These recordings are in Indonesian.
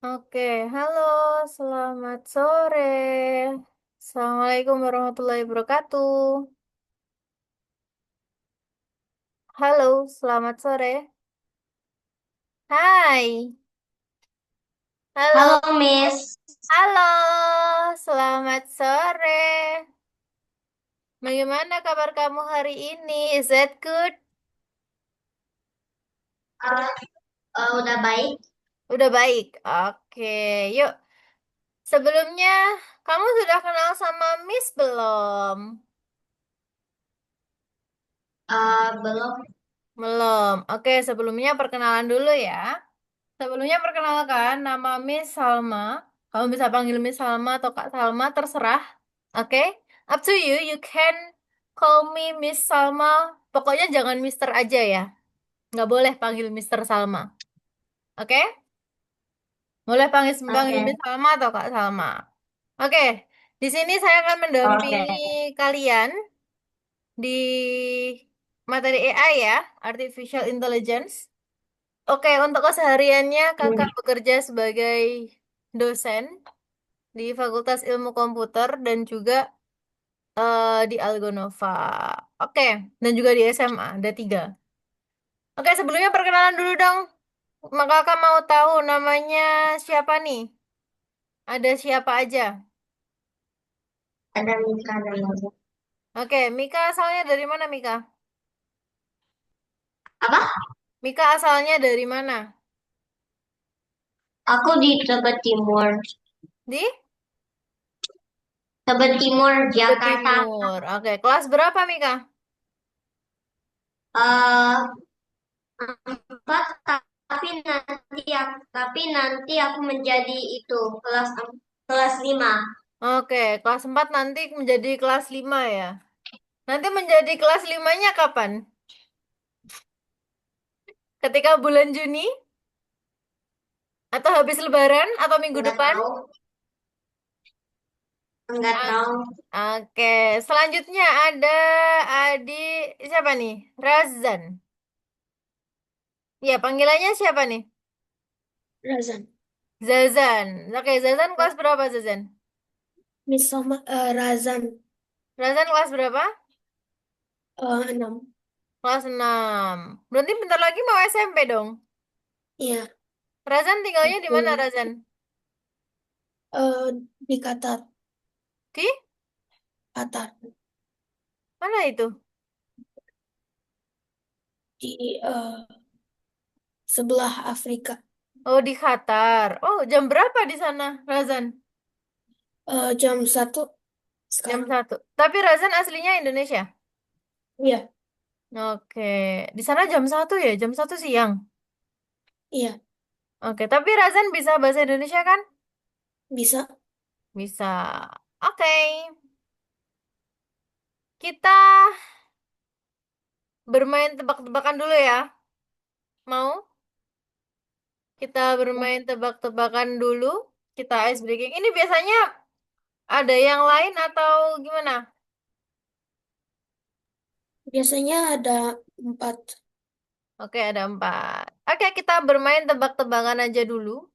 Oke, halo, selamat sore. Assalamualaikum warahmatullahi wabarakatuh. Halo, selamat sore. Hai, halo, Halo Miss. halo, selamat sore. Bagaimana kabar kamu hari ini? Is that good? Eh, udah baik? Udah baik. Oke, yuk. Sebelumnya, kamu sudah kenal sama Miss belum? Belum. Belum. Oke, sebelumnya perkenalan dulu ya. Sebelumnya perkenalkan, nama Miss Salma. Kamu bisa panggil Miss Salma atau Kak Salma, terserah. Oke? Up to you. You can call me Miss Salma. Pokoknya jangan Mister aja ya. Nggak boleh panggil Mister Salma. Oke? Boleh panggil Oke. Miss Salma atau Kak Salma. Oke. Di sini saya akan Oke. mendampingi kalian di materi AI ya, Artificial Intelligence. Oke, untuk kesehariannya Hmm. kakak bekerja sebagai dosen di Fakultas Ilmu Komputer dan juga di Algonova. Oke, dan juga di SMA, ada tiga. Oke, sebelumnya perkenalan dulu dong. Maka kakak mau tahu namanya siapa nih? Ada siapa aja? Ada Mika namanya. Oke, Mika asalnya dari mana Mika? Apa? Mika asalnya dari mana? Aku di Tebet Timur. Di Tebet Timur, Tebet Jakarta. Timur. Oke, kelas berapa Mika? Eh, Empat, tapi nanti aku menjadi itu kelas 5. Oke, kelas 4 nanti menjadi kelas 5 ya. Nanti menjadi kelas limanya kapan? Ketika bulan Juni? Atau habis Lebaran? Atau minggu Enggak depan? tahu, enggak Ah, tahu. oke, selanjutnya ada adik siapa nih? Razan. Ya, panggilannya siapa nih? Razan. Zazan. Oke, Zazan kelas berapa Zazan? Miss Soma, Razan. Razan kelas berapa? 6. Kelas 6. Berarti bentar lagi mau SMP dong. Iya. Razan tinggalnya di mana Betul. Razan? Eh, di Qatar. Di Qatar. mana itu? Di sebelah Afrika. Oh, di Qatar. Oh, jam berapa di sana, Razan? Jam 1 Jam sekarang. satu. Tapi Razan aslinya Indonesia. Iya. Oke, di sana jam 1 ya, jam 1 siang. Iya. Oke, tapi Razan bisa bahasa Indonesia kan? Bisa. Bisa. Oke, kita bermain tebak-tebakan dulu ya. Mau? Kita bermain tebak-tebakan dulu. Kita ice breaking. Ini biasanya ada yang lain atau gimana? Biasanya ada 4. Oke, ada 4. Oke, kita bermain tebak-tebakan aja dulu.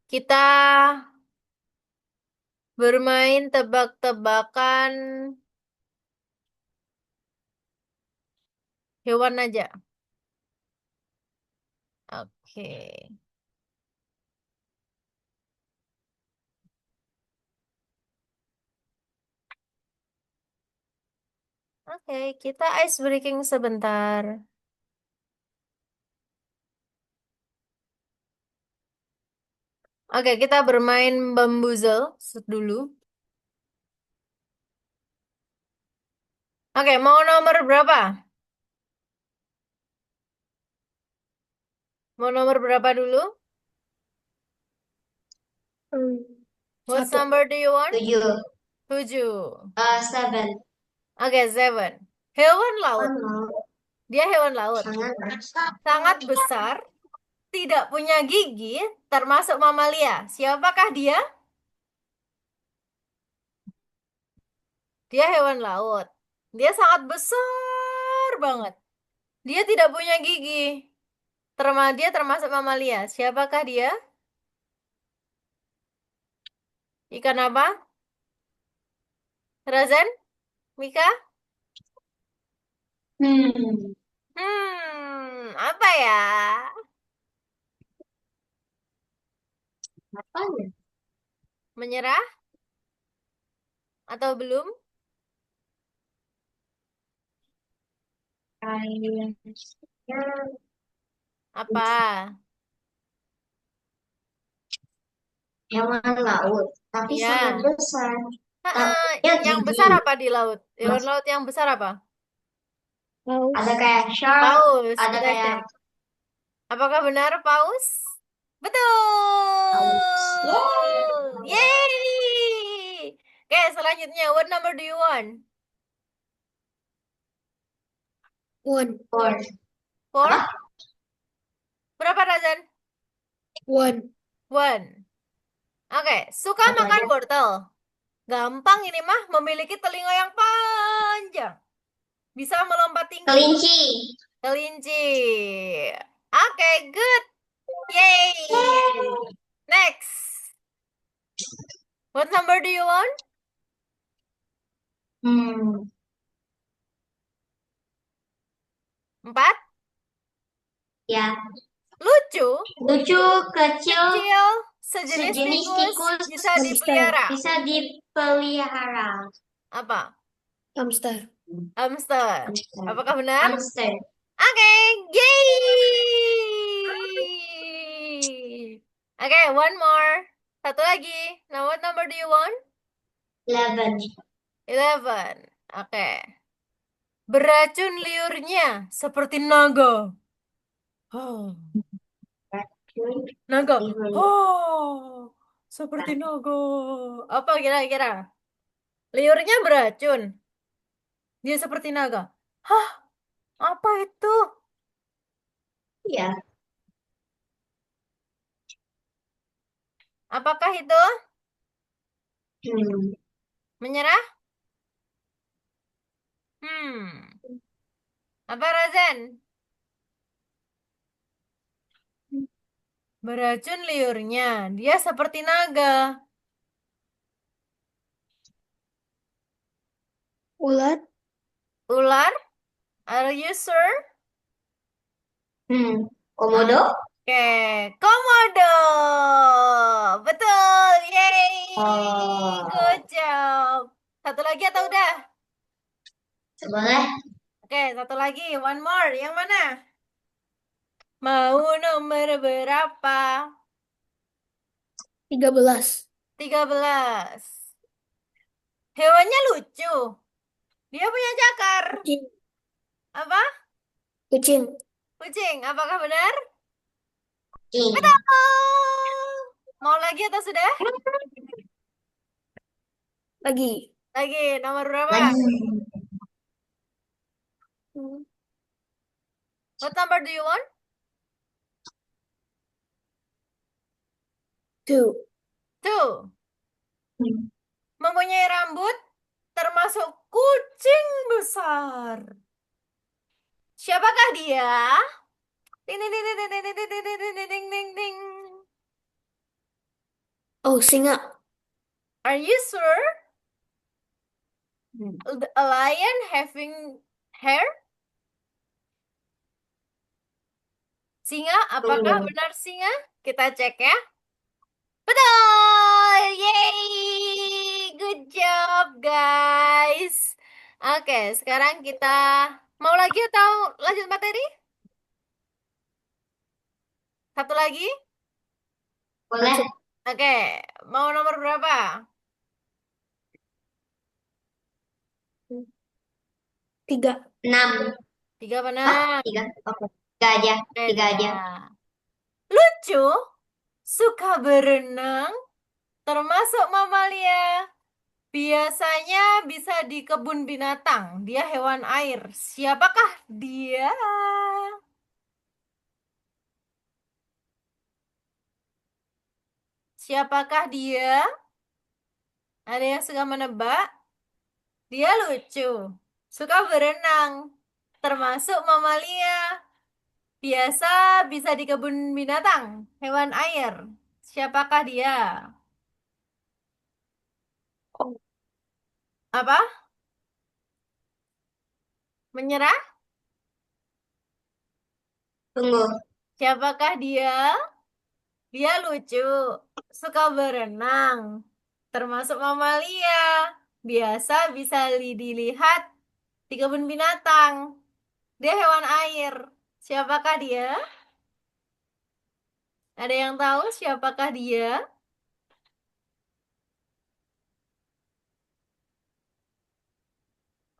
Kita bermain tebak-tebakan hewan aja. Oke. Oke, kita ice breaking sebentar. Oke, kita bermain bamboozle dulu. Oke, mau nomor berapa? Mau nomor berapa dulu? Hmm, What 1. number do you want? 7. 7. 7. Oke, 7. Hewan laut. Oh, Dia hewan laut. sangat. Sangat besar, tidak punya gigi, termasuk mamalia. Siapakah dia? Dia hewan laut. Dia sangat besar banget. Dia tidak punya gigi. Dia termasuk mamalia. Siapakah dia? Ikan apa? Razan? Mika? Hmm, Apa ya? apa ya? Menyerah atau belum? Kayaknya Apa? hewan laut, tapi sangat Ya. besar. Heeh, Takutnya yang besar gigit. apa di laut? Hewan Mas, laut yang besar apa? ada Paus. kayak shark, Paus. ada Kita kayak cek. Apakah benar paus? paus. Betul. Yeay. Yeay. Oke, selanjutnya. What number do you want? One. Four. Four? Apa? Berapa, Razan? One. One. Oke, suka Satu makan aja. wortel. Gampang ini mah, memiliki telinga yang panjang. Bisa melompat tinggi. Kelinci. Kelinci. Oke, good. Yay. Next. What number do you want? Hmm, Empat. ya. Lucu, Lucu, kecil, kecil, sejenis sejenis tikus, tikus, bisa Hamster. dipelihara. bisa dipelihara. Apa? Hamster. Hamster. Hamster. Apakah benar? Hamster. Oke, yay! Oke, one more. Satu lagi. Now what number do you want? 11. 11. Oke. Beracun liurnya seperti naga. Oh. Naga. Oh. Seperti naga. Apa kira-kira? Liurnya beracun. Dia seperti naga. Hah? Apa itu? Iya. Apakah itu Hmm. menyerah? Hmm. Apa Razan? Beracun liurnya. Dia seperti naga. Ulat. Ular? Are you sure? Komodo? Oke. Komodo. Betul. Yeay. Oh, Good job. Satu lagi atau udah? boleh. Oke, satu lagi. One more. Yang mana? Mau nomor berapa? 13. 13. Hewannya lucu. Dia punya cakar. Kucing. Apa? Kucing. Kucing. Apakah benar? King. Betul. Mau lagi atau sudah? Lagi. Lagi. Nomor berapa? Lagi. Hmm. What number do you want? Two. Two. Mempunyai rambut termasuk kucing besar. Siapakah dia? Ting ting ting ting ting ting ting ting ting ting ting ting ting. Oh, singa. Are you sure? Hmm. A lion having hair? Singa? Apakah benar singa? Kita cek ya. Betul! Yeay! Good job, guys. Oke, sekarang kita mau lagi atau lanjut materi? Satu lagi? Boleh. Oke, mau nomor berapa? 3. 6. Tiga apa Oh, enam? 3. Oke. 3 aja. Oke, 3 tiga. aja. Lucu, suka berenang, termasuk mamalia. Biasanya bisa di kebun binatang. Dia hewan air. Siapakah dia? Siapakah dia? Ada yang suka menebak? Dia lucu, suka berenang, termasuk mamalia. Biasa bisa di kebun binatang, hewan air. Siapakah dia? Apa? Menyerah? Tunggu. Siapakah dia? Dia lucu, suka berenang, termasuk mamalia. Biasa bisa dilihat di kebun binatang. Dia hewan air. Siapakah dia? Ada yang tahu siapakah dia?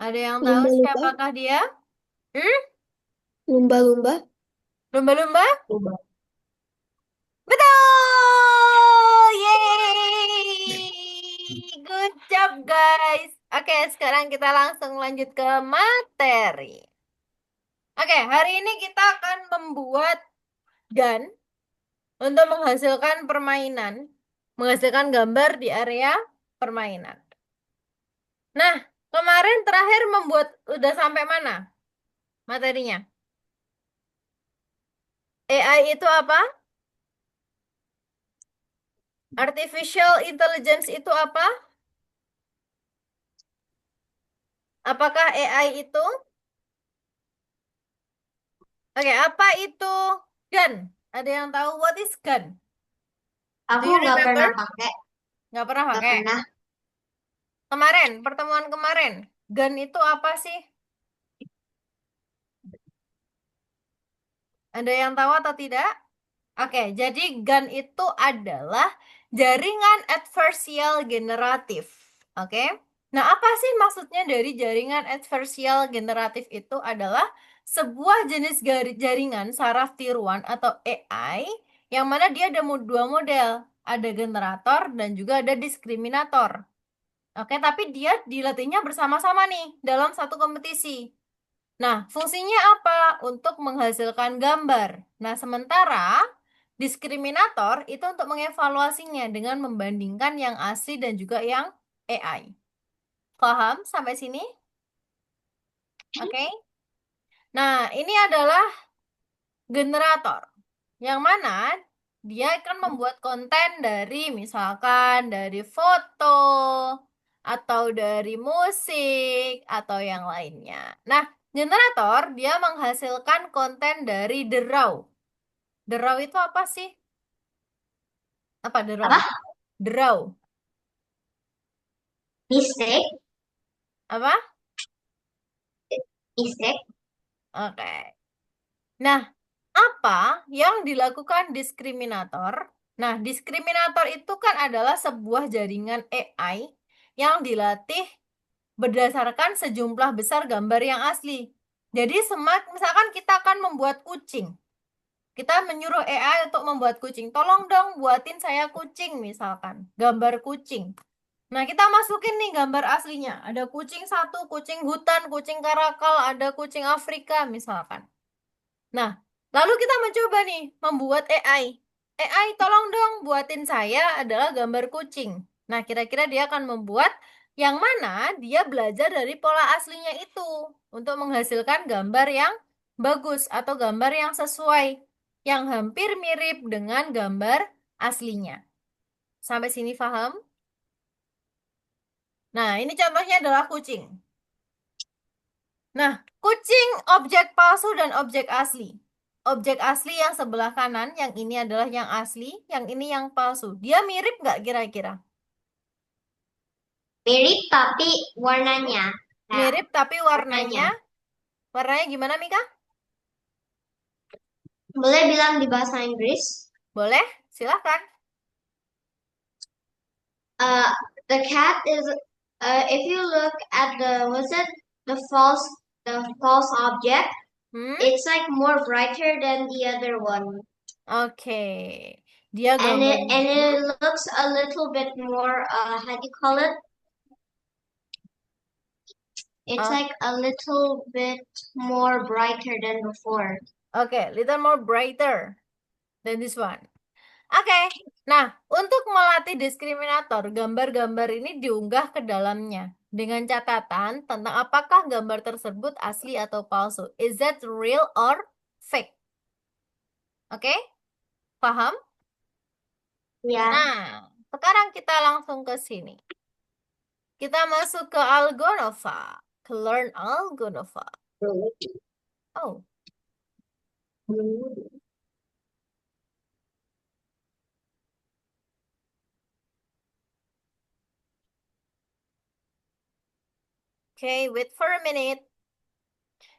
Ada yang tahu Lumba-lumba. siapakah dia? Hmm? Lumba-lumba. Lumba-lumba? Lumba. Betul! Yeay! Good job, guys. Oke, sekarang kita langsung lanjut ke materi. Oke, hari ini kita akan membuat GAN untuk menghasilkan permainan, menghasilkan gambar di area permainan. Nah, kemarin terakhir membuat udah sampai mana materinya? AI itu apa? Artificial Intelligence itu apa? Apakah AI itu? Oke, apa itu GAN? Ada yang tahu what is GAN? Do Aku you nggak remember? pernah pakai, Nggak pernah nggak pakai. pernah. Kemarin, pertemuan kemarin, GAN itu apa sih? Ada yang tahu atau tidak? Oke, jadi GAN itu adalah jaringan adversarial generatif. Oke. Nah, apa sih maksudnya dari jaringan adversarial generatif itu adalah sebuah jenis jaringan saraf tiruan atau AI yang mana dia ada dua model, ada generator dan juga ada diskriminator. Oke, tapi dia dilatihnya bersama-sama nih dalam satu kompetisi. Nah, fungsinya apa? Untuk menghasilkan gambar. Nah, sementara diskriminator itu untuk mengevaluasinya dengan membandingkan yang asli dan juga yang AI. Paham sampai sini? Oke. Nah, ini adalah generator. Yang mana dia akan membuat konten dari misalkan dari foto atau dari musik atau yang lainnya. Nah, generator dia menghasilkan konten dari the raw. The raw itu apa sih? Apa the raw? Apa? The raw. Mistake, Apa? mistake. Oke. Nah, apa yang dilakukan diskriminator? Nah, diskriminator itu kan adalah sebuah jaringan AI yang dilatih berdasarkan sejumlah besar gambar yang asli. Jadi, misalkan kita akan membuat kucing. Kita menyuruh AI untuk membuat kucing. Tolong dong buatin saya kucing misalkan. Gambar kucing. Nah, kita masukin nih gambar aslinya. Ada kucing satu, kucing hutan, kucing karakal, ada kucing Afrika misalkan. Nah, lalu kita mencoba nih membuat AI. AI, tolong dong buatin saya adalah gambar kucing. Nah, kira-kira dia akan membuat yang mana dia belajar dari pola aslinya itu untuk menghasilkan gambar yang bagus atau gambar yang sesuai, yang hampir mirip dengan gambar aslinya. Sampai sini paham? Nah, ini contohnya adalah kucing. Nah, kucing objek palsu dan objek asli. Objek asli yang sebelah kanan, yang ini adalah yang asli, yang ini yang palsu. Dia mirip nggak kira-kira? Mirip tapi warnanya. Nah, Mirip tapi warnanya. warnanya gimana Mika? Boleh bilang di bahasa Inggris? Boleh, silahkan. Uh, the cat is. If you look at what's it? The false object. Hmm? It's like more brighter than the other one, Oke. Dia and it gambarnya. and Hmm? it looks a little bit more. How do you call it? It's Oh, like a little bit more brighter than before. oke, little more brighter than this one. Oke. Nah, untuk melatih diskriminator, gambar-gambar ini diunggah ke dalamnya dengan catatan tentang apakah gambar tersebut asli atau palsu. Is that real or fake? Oke? Paham? Ya, Nah, sekarang kita langsung ke sini. Kita masuk ke Algonova. Ke learn Algonova. Oh, okay, wait for a minute.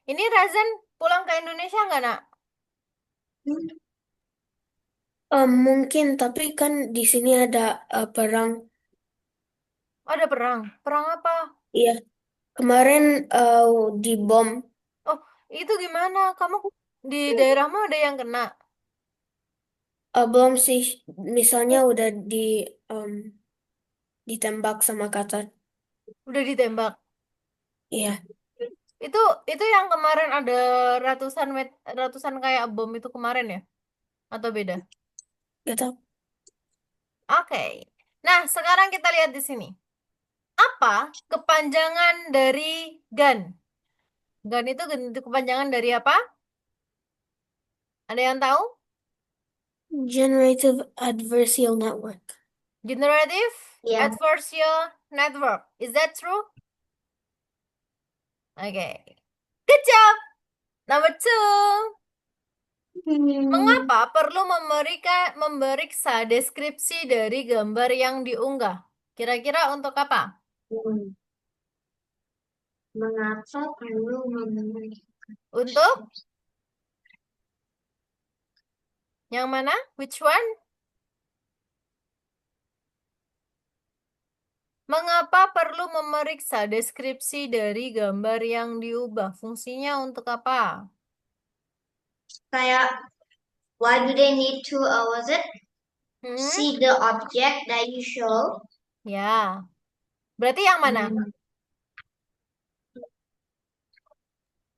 Ini Razan pulang ke Indonesia nggak, nak? Mungkin, tapi kan di sini ada perang. Oh, ada perang. Perang apa? Iya, kemarin eh, dibom. Oh, itu gimana? Kamu di daerahmu ada yang kena? Belum sih, misalnya udah em, ditembak sama Qatar. Udah ditembak. Iya, Itu itu yang kemarin ada ratusan kayak bom itu kemarin ya? Atau beda? gitu. Oke. Nah, sekarang kita lihat di sini. Apa kepanjangan dari GAN? GAN itu kepanjangan dari apa? Ada yang tahu? Generative Adversarial Network. Generative Ya. Adversarial Network. Is that true? Okay. Good job. Number two. Hmm. Mengapa perlu memeriksa deskripsi dari gambar yang diunggah? Kira-kira untuk apa? Mengapa perlu memenuhi Untuk yang mana? Which one? Mengapa perlu memeriksa deskripsi dari gambar yang diubah? Fungsinya untuk apa? kayak why do they need to was it Hmm? see the object that you show? Ya. Berarti yang mana? Hmm.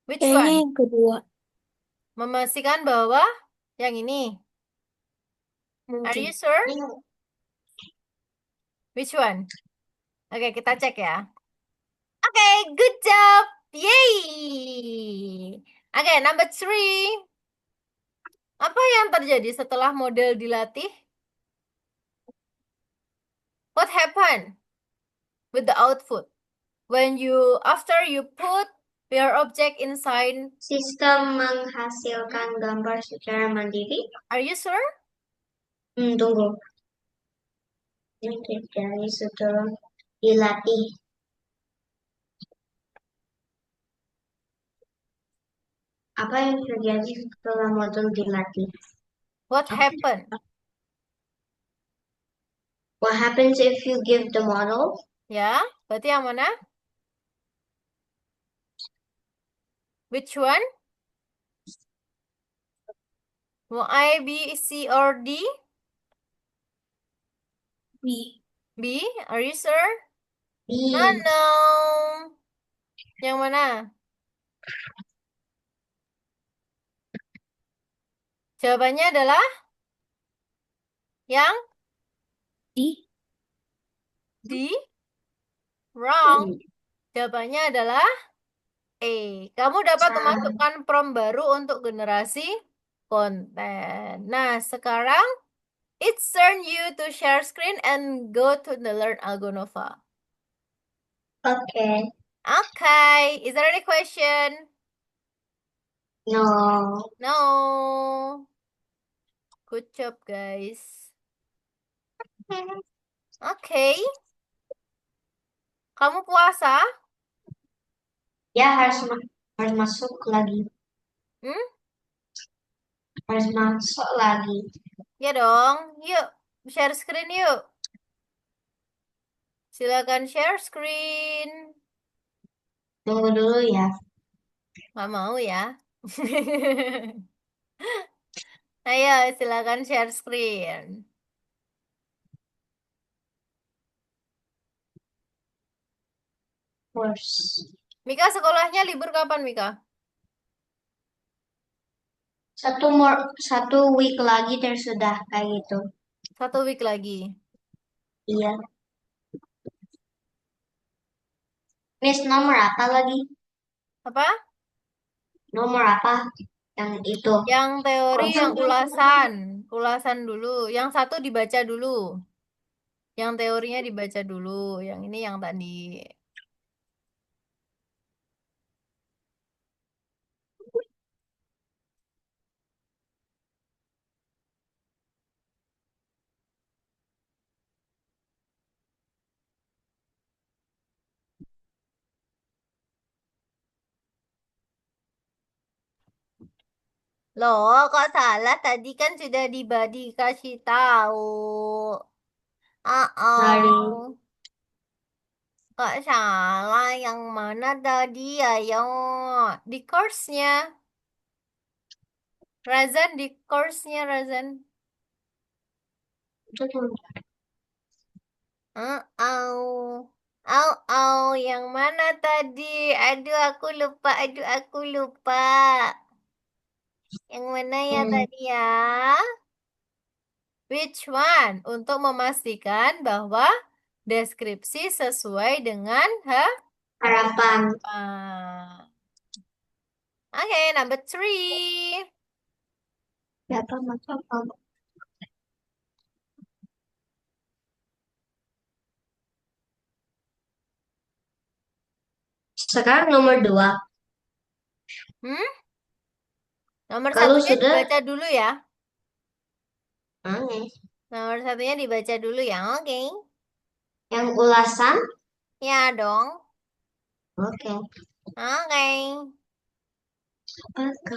Which Kayaknya one? yang kedua, Memastikan bahwa yang ini. Are you mungkin. sure? Which one? Oke, kita cek ya. Oke, good job. Yay. Oke, number three. Apa yang terjadi setelah model dilatih? What happened with the output? After you put your object inside, Sistem menghasilkan gambar secara mandiri. are you sure? Tunggu. Ini terjadi setelah dilatih. Apa yang terjadi setelah modul dilatih? What happened? What happens if you give the model? Ya, berarti yang mana? Which one? Mau A, B, C, or D? B. B, are you sure? No, B. no. Yang mana? Jawabannya adalah yang D. D. Wrong. Jawabannya adalah A. Kamu dapat Salah. memasukkan prompt baru untuk generasi konten. Nah, sekarang it's turn you to share screen and go to the Learn Algonova. Okay. Okay, is there any question? No. No. Good job, guys. Okay. Kamu puasa? Ya harus masuk lagi. Hmm? Harus masuk lagi. Ya dong. Yuk, share screen yuk. Silakan share screen. Tunggu dulu ya. Nggak mau ya. Ayo, silakan share screen. Course. Mika sekolahnya libur kapan, Mika? Satu week lagi tersudah kayak gitu. 1 week lagi. Iya. Miss nomor apa lagi? Apa? Nomor apa? Yang itu. Yang teori, yang Konsep. ulasan. Ulasan dulu. Yang satu dibaca dulu. Yang teorinya dibaca dulu, yang ini yang tadi. Loh, kok salah? Tadi kan sudah dikasih tahu. Sorry. Oh, kok salah? Yang mana tadi? Ayo, di course-nya. Razan, di course-nya, Razan. Oh, yang mana tadi? Aduh, aku lupa. Yang mana ya Hmm, tadi ya? Which one? Untuk memastikan bahwa deskripsi sesuai dengan harapan. harapan. Oke, number three. Berapa macam kamu? Sekarang nomor 2. Hmm? Nomor Kalau satunya sudah, dibaca dulu ya. oke. Nomor satunya dibaca dulu ya. Oke. Yang ulasan, Ya dong. oke. Oke. Apa?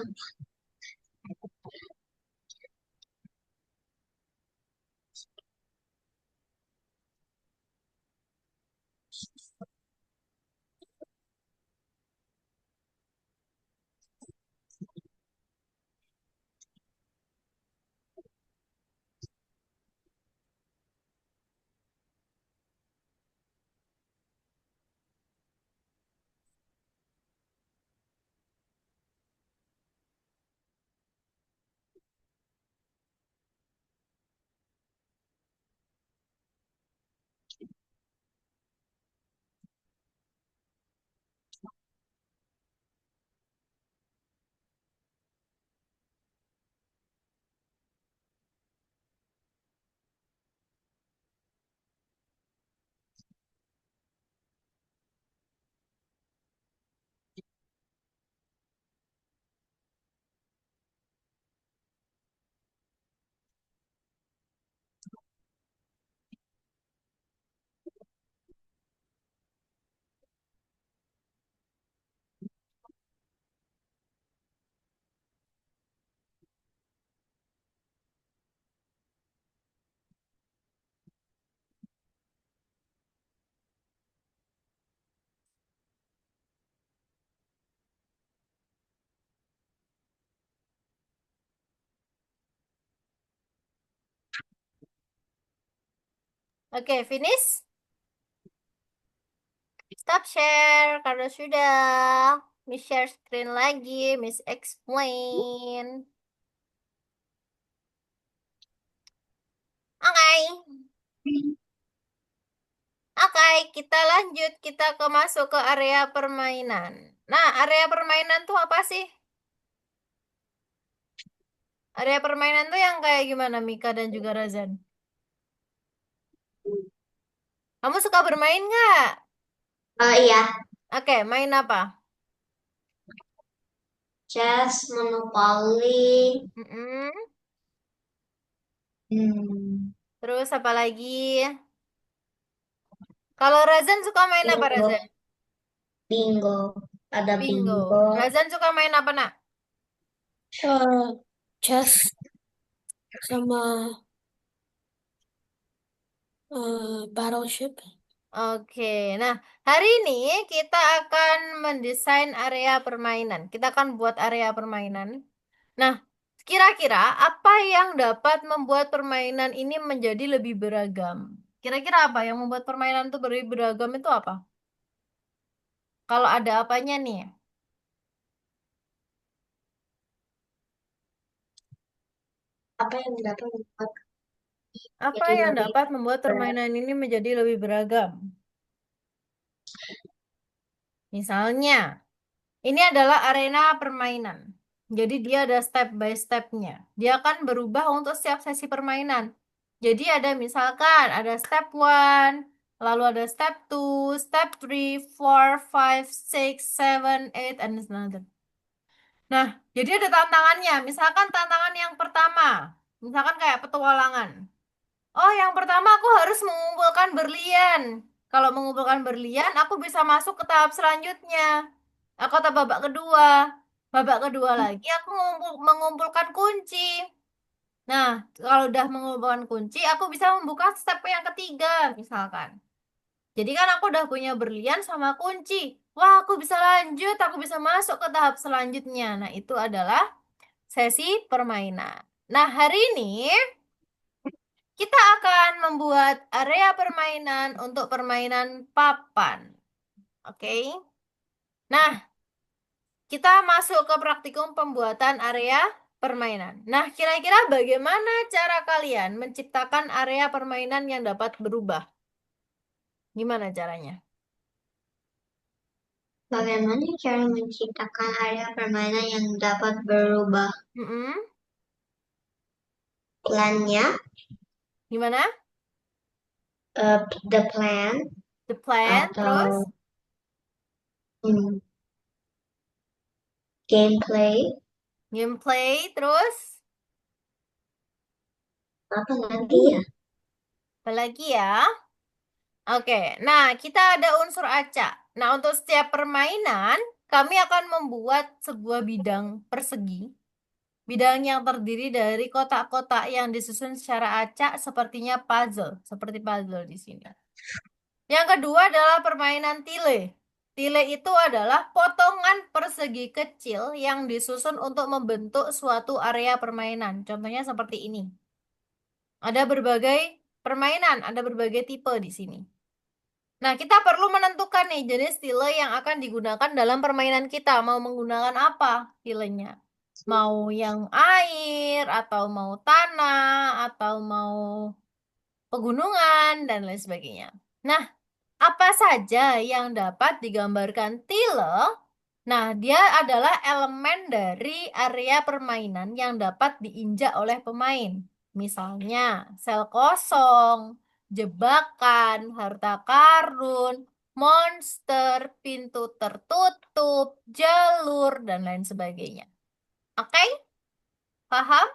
Oke, finish. Stop share karena sudah. Miss share screen lagi, Miss explain. Oke. Oke, kita lanjut. Kita masuk ke area permainan. Nah, area permainan tuh apa sih? Area permainan tuh yang kayak gimana, Mika dan juga Razan? Kamu suka bermain nggak? Iya, Oke, main apa? chess, monopoli. Mm-mm. Hmm, Terus apa lagi? Kalau Razan suka main apa, bingo, Razan? bingo. Ada Bingo. bingo. Razan suka main apa, nak? Chess sama Battleship. Oke, nah hari ini kita akan mendesain area permainan. Kita akan buat area permainan. Nah, kira-kira apa yang dapat membuat permainan ini menjadi lebih beragam? Kira-kira apa yang membuat permainan itu beragam itu apa? Kalau ada apanya nih? Apa yang dapat membuat Apa jadi yang lebih dapat membuat berat? permainan ini menjadi lebih beragam? Misalnya, ini adalah arena permainan. Jadi dia ada step by stepnya. Dia akan berubah untuk setiap sesi permainan. Jadi ada misalkan ada step 1, lalu ada step 2, step 3, 4, 5, 6, 7, 8, and another. Nah, jadi ada tantangannya. Misalkan tantangan yang pertama, misalkan kayak petualangan. Oh, yang pertama aku harus mengumpulkan berlian. Kalau mengumpulkan berlian, aku bisa masuk ke tahap selanjutnya. Aku atau babak kedua. Babak kedua lagi aku mengumpulkan kunci. Nah, kalau udah mengumpulkan kunci, aku bisa membuka step yang ketiga, misalkan. Jadi kan aku udah punya berlian sama kunci. Wah, aku bisa lanjut, aku bisa masuk ke tahap selanjutnya. Nah, itu adalah sesi permainan. Nah, hari ini kita akan membuat area permainan untuk permainan papan. Oke. Nah, kita masuk ke praktikum pembuatan area permainan. Nah, kira-kira bagaimana cara kalian menciptakan area permainan yang dapat berubah? Gimana caranya? Bagaimana cara menciptakan area permainan yang dapat berubah? Mm-mm. Plannya, Gimana? the plan, The plan, terus atau hmm, gameplay, gameplay, terus apa lagi ya? apa lagi ya? Oke, nah kita ada unsur acak. Nah, untuk setiap permainan, kami akan membuat sebuah bidang persegi. Bidang yang terdiri dari kotak-kotak yang disusun secara acak sepertinya puzzle, seperti puzzle di sini. Yang kedua adalah permainan tile. Tile itu adalah potongan persegi kecil yang disusun untuk membentuk suatu area permainan. Contohnya seperti ini. Ada berbagai permainan, ada berbagai tipe di sini. Nah, kita perlu menentukan nih jenis tile yang akan digunakan dalam permainan kita. Mau menggunakan apa tilenya? Mau yang air, atau mau tanah, atau mau pegunungan, dan lain sebagainya. Nah, apa saja yang dapat digambarkan tile? Nah, dia adalah elemen dari area permainan yang dapat diinjak oleh pemain. Misalnya, sel kosong, jebakan, harta karun, monster, pintu tertutup, jalur, dan lain sebagainya. Oke? Paham?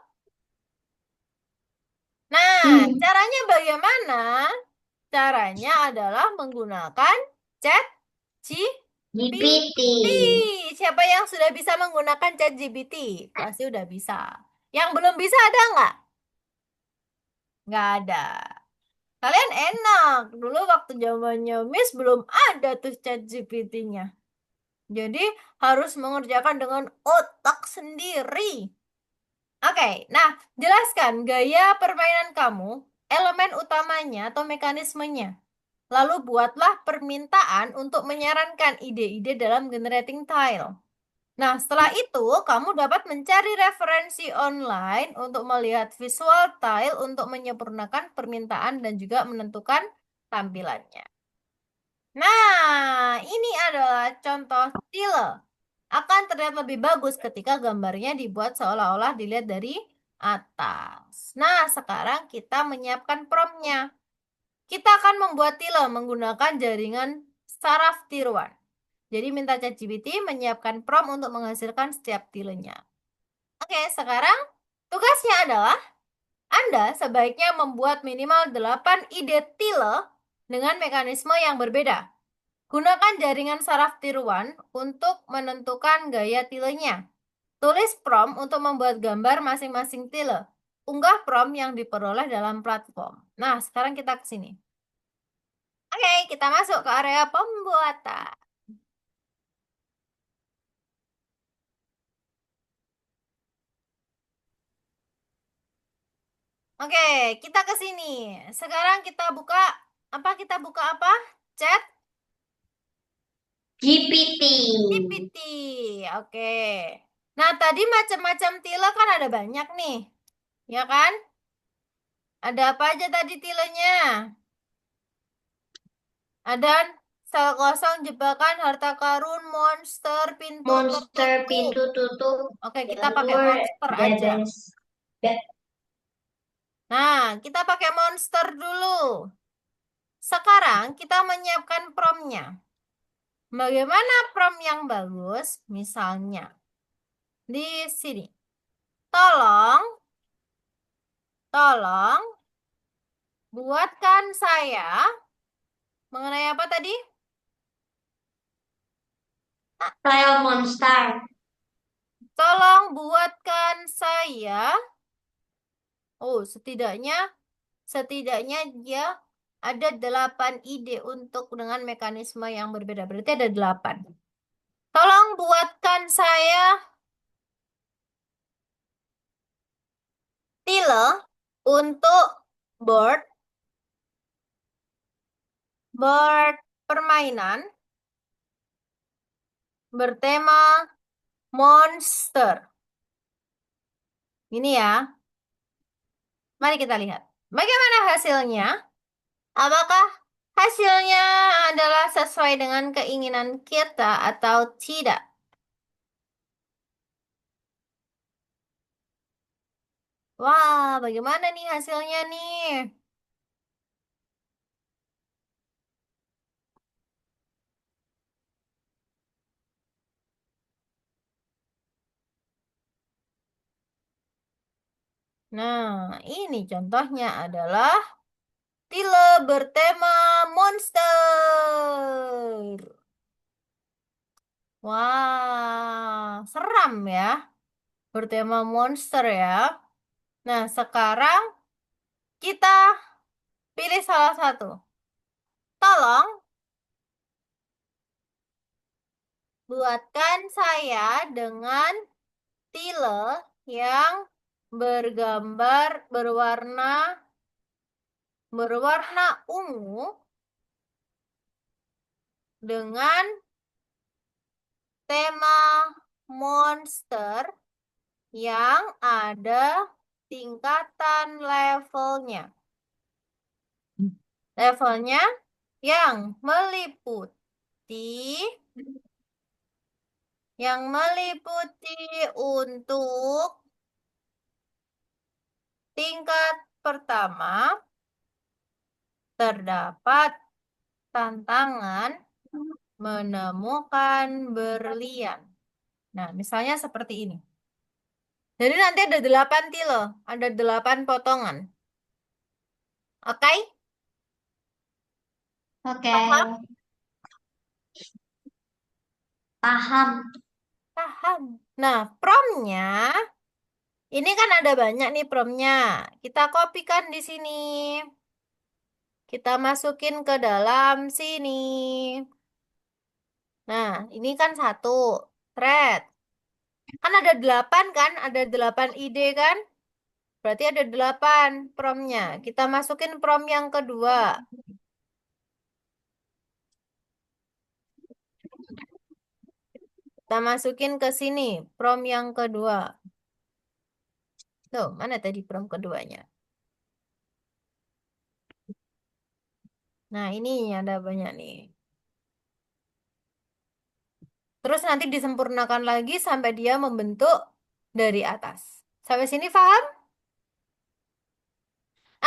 Nah, Hmm, caranya bagaimana? Caranya adalah menggunakan chat GPT. GPT. Siapa yang sudah bisa menggunakan chat GPT? Pasti udah bisa. Yang belum bisa ada nggak? Nggak ada. Kalian enak. Dulu waktu zamannya Miss belum ada tuh chat GPT-nya. Jadi harus mengerjakan dengan otak sendiri. Oke, nah jelaskan gaya permainan kamu, elemen utamanya atau mekanismenya. Lalu buatlah permintaan untuk menyarankan ide-ide dalam generating tile. Nah, setelah itu kamu dapat mencari referensi online untuk melihat visual tile untuk menyempurnakan permintaan dan juga menentukan tampilannya. Nah, ini adalah contoh tile. Akan terlihat lebih bagus ketika gambarnya dibuat seolah-olah dilihat dari atas. Nah, sekarang kita menyiapkan promptnya. Kita akan membuat tile menggunakan jaringan saraf tiruan. Jadi minta ChatGPT menyiapkan prompt untuk menghasilkan setiap tilenya. Oke, sekarang tugasnya adalah Anda sebaiknya membuat minimal 8 ide tile dengan mekanisme yang berbeda. Gunakan jaringan saraf tiruan untuk menentukan gaya tilenya. Tulis prompt untuk membuat gambar masing-masing tile. Unggah prompt yang diperoleh dalam platform. Nah, sekarang kita ke sini. Oke, kita masuk ke area pembuatan. Oke, kita ke sini. Sekarang kita buka apa? Kita buka apa? Chat GPT. GPT. Oke. Nah, tadi macam-macam tile kan ada banyak nih. Ya kan? Ada apa aja tadi tilenya? Ada sel kosong, jebakan, harta karun, monster, pintu Monster, tertutup. pintu tutup, Oke, kita pakai jalur, monster aja. bebas, be- Nah, kita pakai monster dulu. Sekarang kita menyiapkan promnya. Bagaimana prom yang bagus? Misalnya, di sini. Tolong, tolong buatkan saya mengenai apa tadi? Ah, Child monster. tolong buatkan saya. Oh, setidaknya dia ada 8 ide untuk dengan mekanisme yang berbeda. Berarti ada 8. Tolong buatkan saya tile untuk board, board permainan bertema monster. Ini ya. Mari kita lihat. Bagaimana hasilnya? Apakah hasilnya adalah sesuai dengan keinginan kita atau tidak? Wah, bagaimana nih hasilnya nih? Nah, ini contohnya adalah tile bertema monster. Wah, seram ya. Bertema monster ya. Nah, sekarang kita pilih salah satu. Tolong buatkan saya dengan tile yang bergambar berwarna ungu dengan tema monster yang ada tingkatan levelnya. Levelnya yang meliputi untuk tingkat pertama terdapat tantangan menemukan berlian. Nah, misalnya seperti ini. Jadi nanti ada 8 tile, ada 8 potongan. Oke? Oke, Paham? paham. Paham. Nah, promnya, ini kan ada banyak nih promnya. Kita kopikan di sini. Kita masukin ke dalam sini. Nah, ini kan satu thread. Kan ada 8 kan? Ada 8 ide kan? Berarti ada 8 promnya. Kita masukin prom yang kedua. Kita masukin ke sini, prom yang kedua. Tuh, mana tadi prom keduanya? Nah, ini ada banyak nih. Terus nanti disempurnakan lagi sampai dia membentuk dari atas. Sampai sini paham?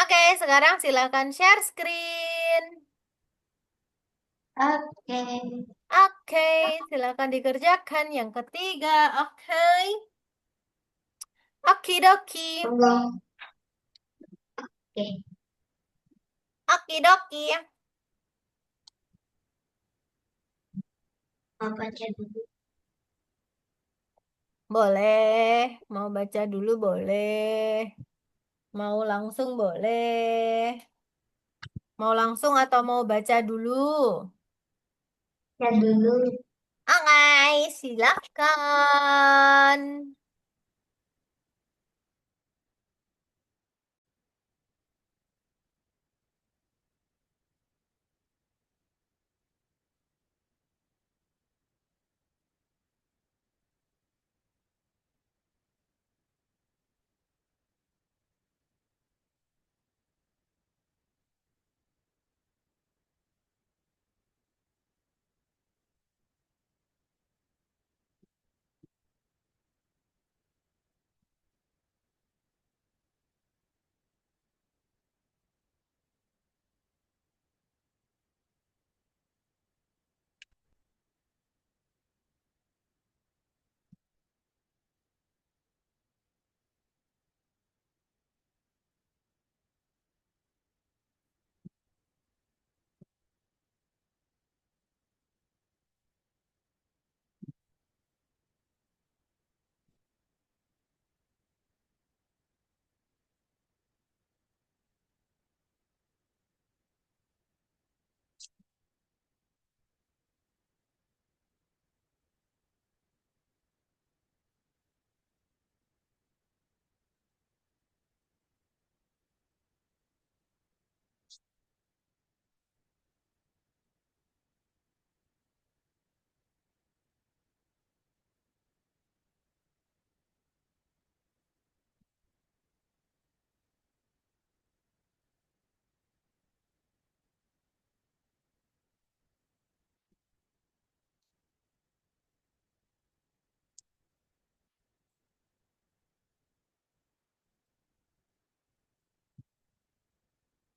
Oke, sekarang silakan share screen. Oke. Oke, silakan dikerjakan yang ketiga. Oke. Okidoki. Tunggu. Oke, Okidoki. mau baca dulu. Boleh. Mau baca dulu boleh. Mau langsung boleh. Mau langsung atau mau baca dulu? Ya dulu. Oke, silakan.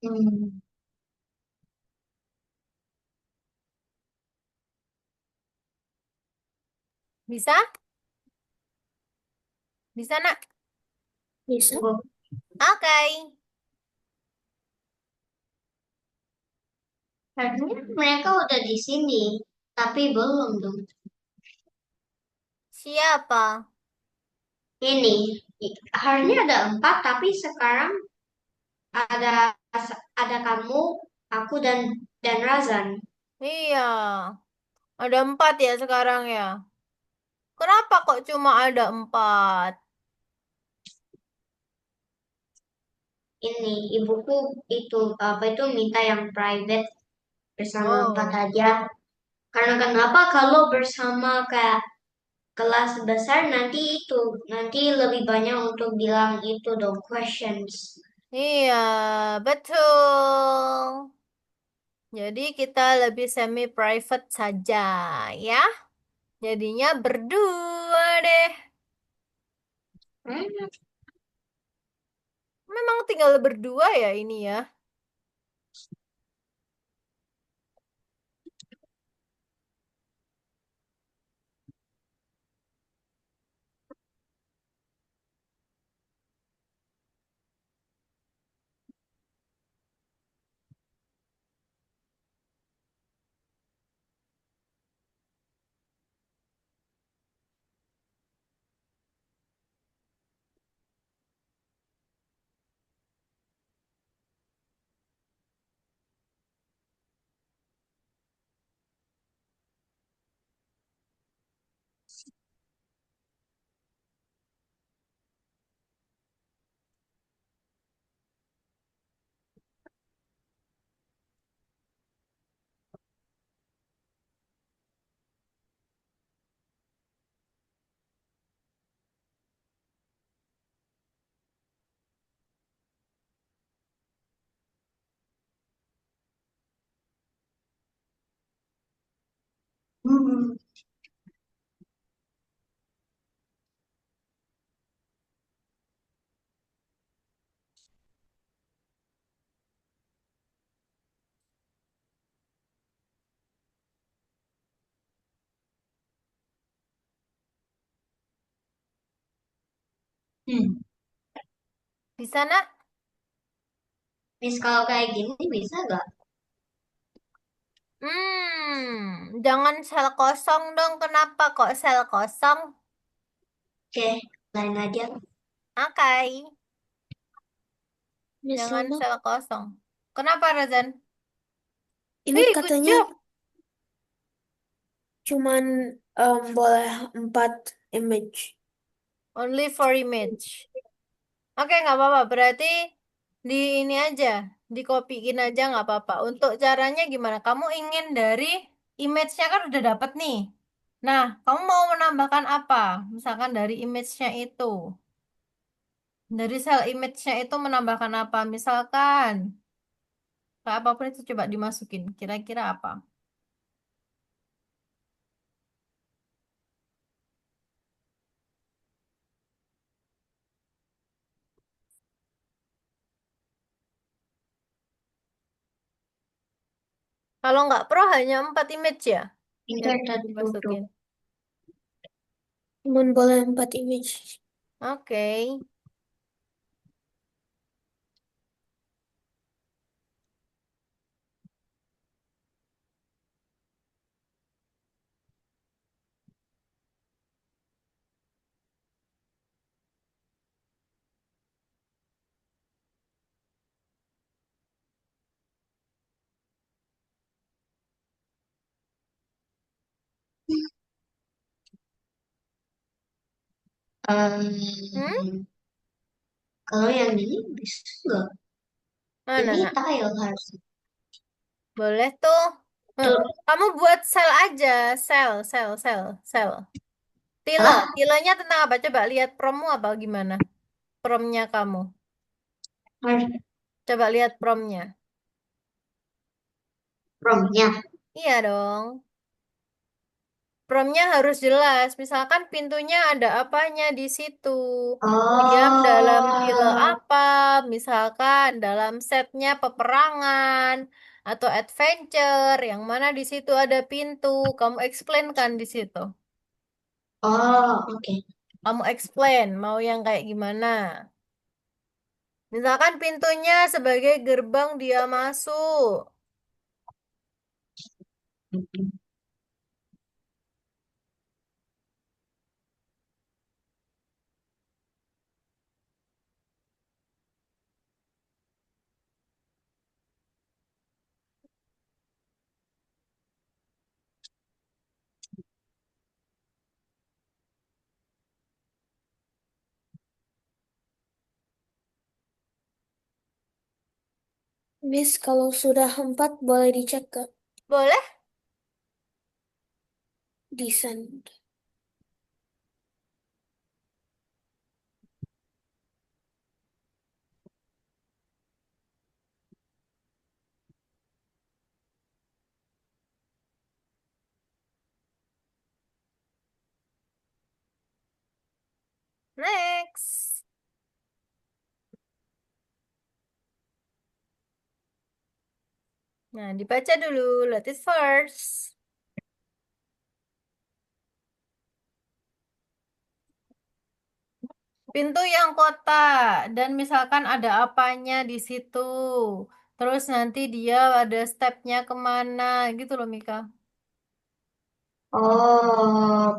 Hmm. Bisa? Bisa, nak? Bisa. Tunggu. Oke. Harusnya mereka udah di sini, tapi belum dong. Siapa? Ini harusnya ada 4, tapi sekarang ada ada kamu, aku dan Razan. Iya. Ada 4 ya sekarang ya. Kenapa kok cuma ada 4? Ini ibuku itu apa itu minta yang private bersama 4 Oh. aja. Karena kenapa kalau bersama kayak kelas besar nanti lebih banyak untuk bilang itu dong questions. Iya, betul. Jadi kita lebih semi private saja ya. Jadinya berdua deh. Hmm. Memang tinggal berdua ya ini ya. Hmm. Hmm. Bisa nak? Miss kalau kayak gini bisa gak? Jangan sel kosong dong. Kenapa kok sel kosong? Oke, lain aja. Oke, Miss jangan Salma, sel kosong. Kenapa Razan? ini Good katanya job. cuman boleh 4 image. Only for image. Oke, nggak apa-apa. Berarti di ini aja, dikopiin aja nggak apa-apa. Untuk caranya gimana? Kamu ingin dari image-nya kan udah dapet nih. Nah, kamu mau menambahkan apa? Misalkan dari image-nya itu. Dari sel image-nya itu menambahkan apa? Misalkan, kayak apapun itu coba dimasukin. Kira-kira apa? Kalau nggak pro hanya 4 image ya yang Pintar bisa tertutup. dimasukin. Cuman boleh 4 image. Oke. Hmm? Kalau yang ini bisa nggak? Mana, Ini nak? tile harusnya. Boleh tuh. Nah, Tuh, kamu buat sel aja. Sel, sel, sel, sel. Tile. lah, Tilenya tentang apa? Coba lihat prommu apa gimana? Promnya kamu. harus Coba lihat promnya. romnya. Iya dong. Promptnya harus jelas. Misalkan pintunya ada apanya di situ. Diam dalam villa Oh, apa? Misalkan dalam setnya peperangan atau adventure, yang mana di situ ada pintu. Kamu explain kan di situ. oh, oke. Kamu explain mau yang kayak gimana. Misalkan pintunya sebagai gerbang dia masuk. Miss, kalau sudah 4 boleh dicek ke Boleh? desain. Next. Nah, dibaca dulu. Let it first. Pintu yang kotak dan misalkan ada apanya di situ. Terus nanti dia ada stepnya kemana gitu loh Mika. Oh,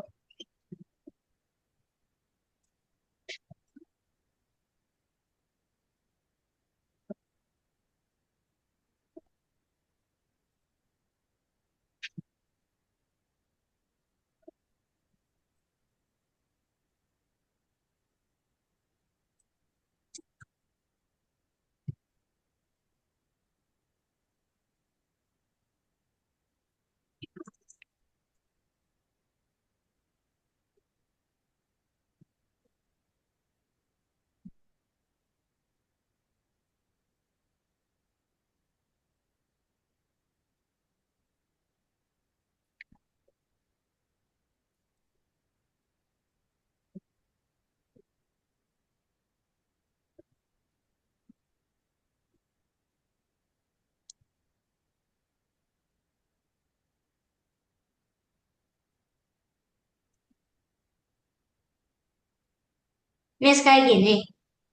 Miss kayak gini.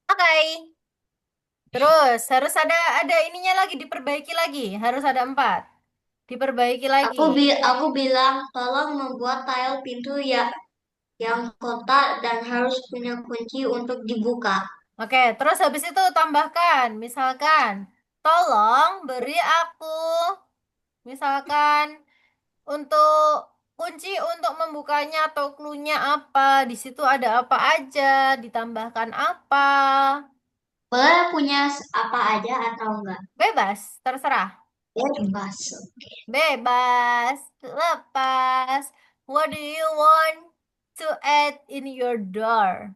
Oke. Terus harus ada ininya lagi diperbaiki lagi. Harus ada 4. Diperbaiki lagi. Aku bilang tolong membuat tile pintu ya yang kotak dan harus punya kunci untuk dibuka. Oke, terus habis itu tambahkan, misalkan, tolong beri aku, misalkan, untuk kunci untuk membukanya atau clue-nya apa, di situ ada apa aja, ditambahkan apa, Boleh punya apa aja atau enggak? bebas, terserah, Bebas. bebas, lepas. What do you want to add in your door?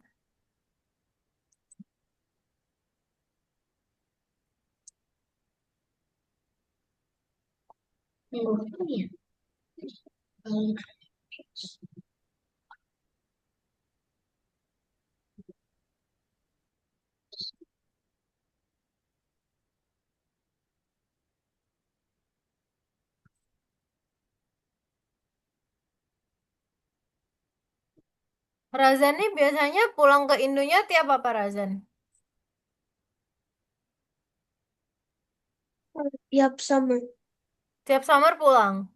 Oke. Ya. Razan nih biasanya pulang ke Indonya tiap apa Razan? Yap, sama. Tiap summer pulang.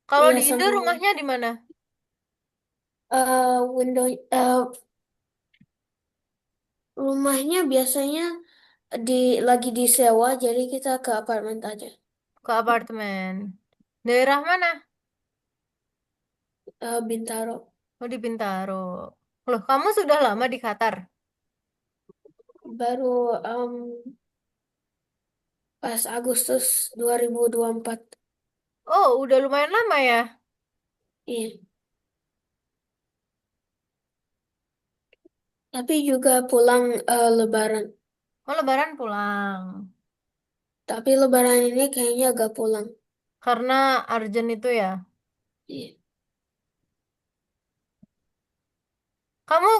Kalau Iya, di Indo sama. rumahnya di mana? Window, rumahnya biasanya di lagi disewa, jadi kita ke apartemen aja. Ke apartemen. Daerah mana? Bintaro. Oh, di Bintaro. Loh, kamu sudah lama di Qatar? Baru pas Agustus 2024. Oh, udah lumayan lama ya? Iya. Tapi juga pulang Lebaran. Oh, Lebaran pulang. Tapi Lebaran ini kayaknya agak pulang. Karena urgent itu ya. Iya. Kamu,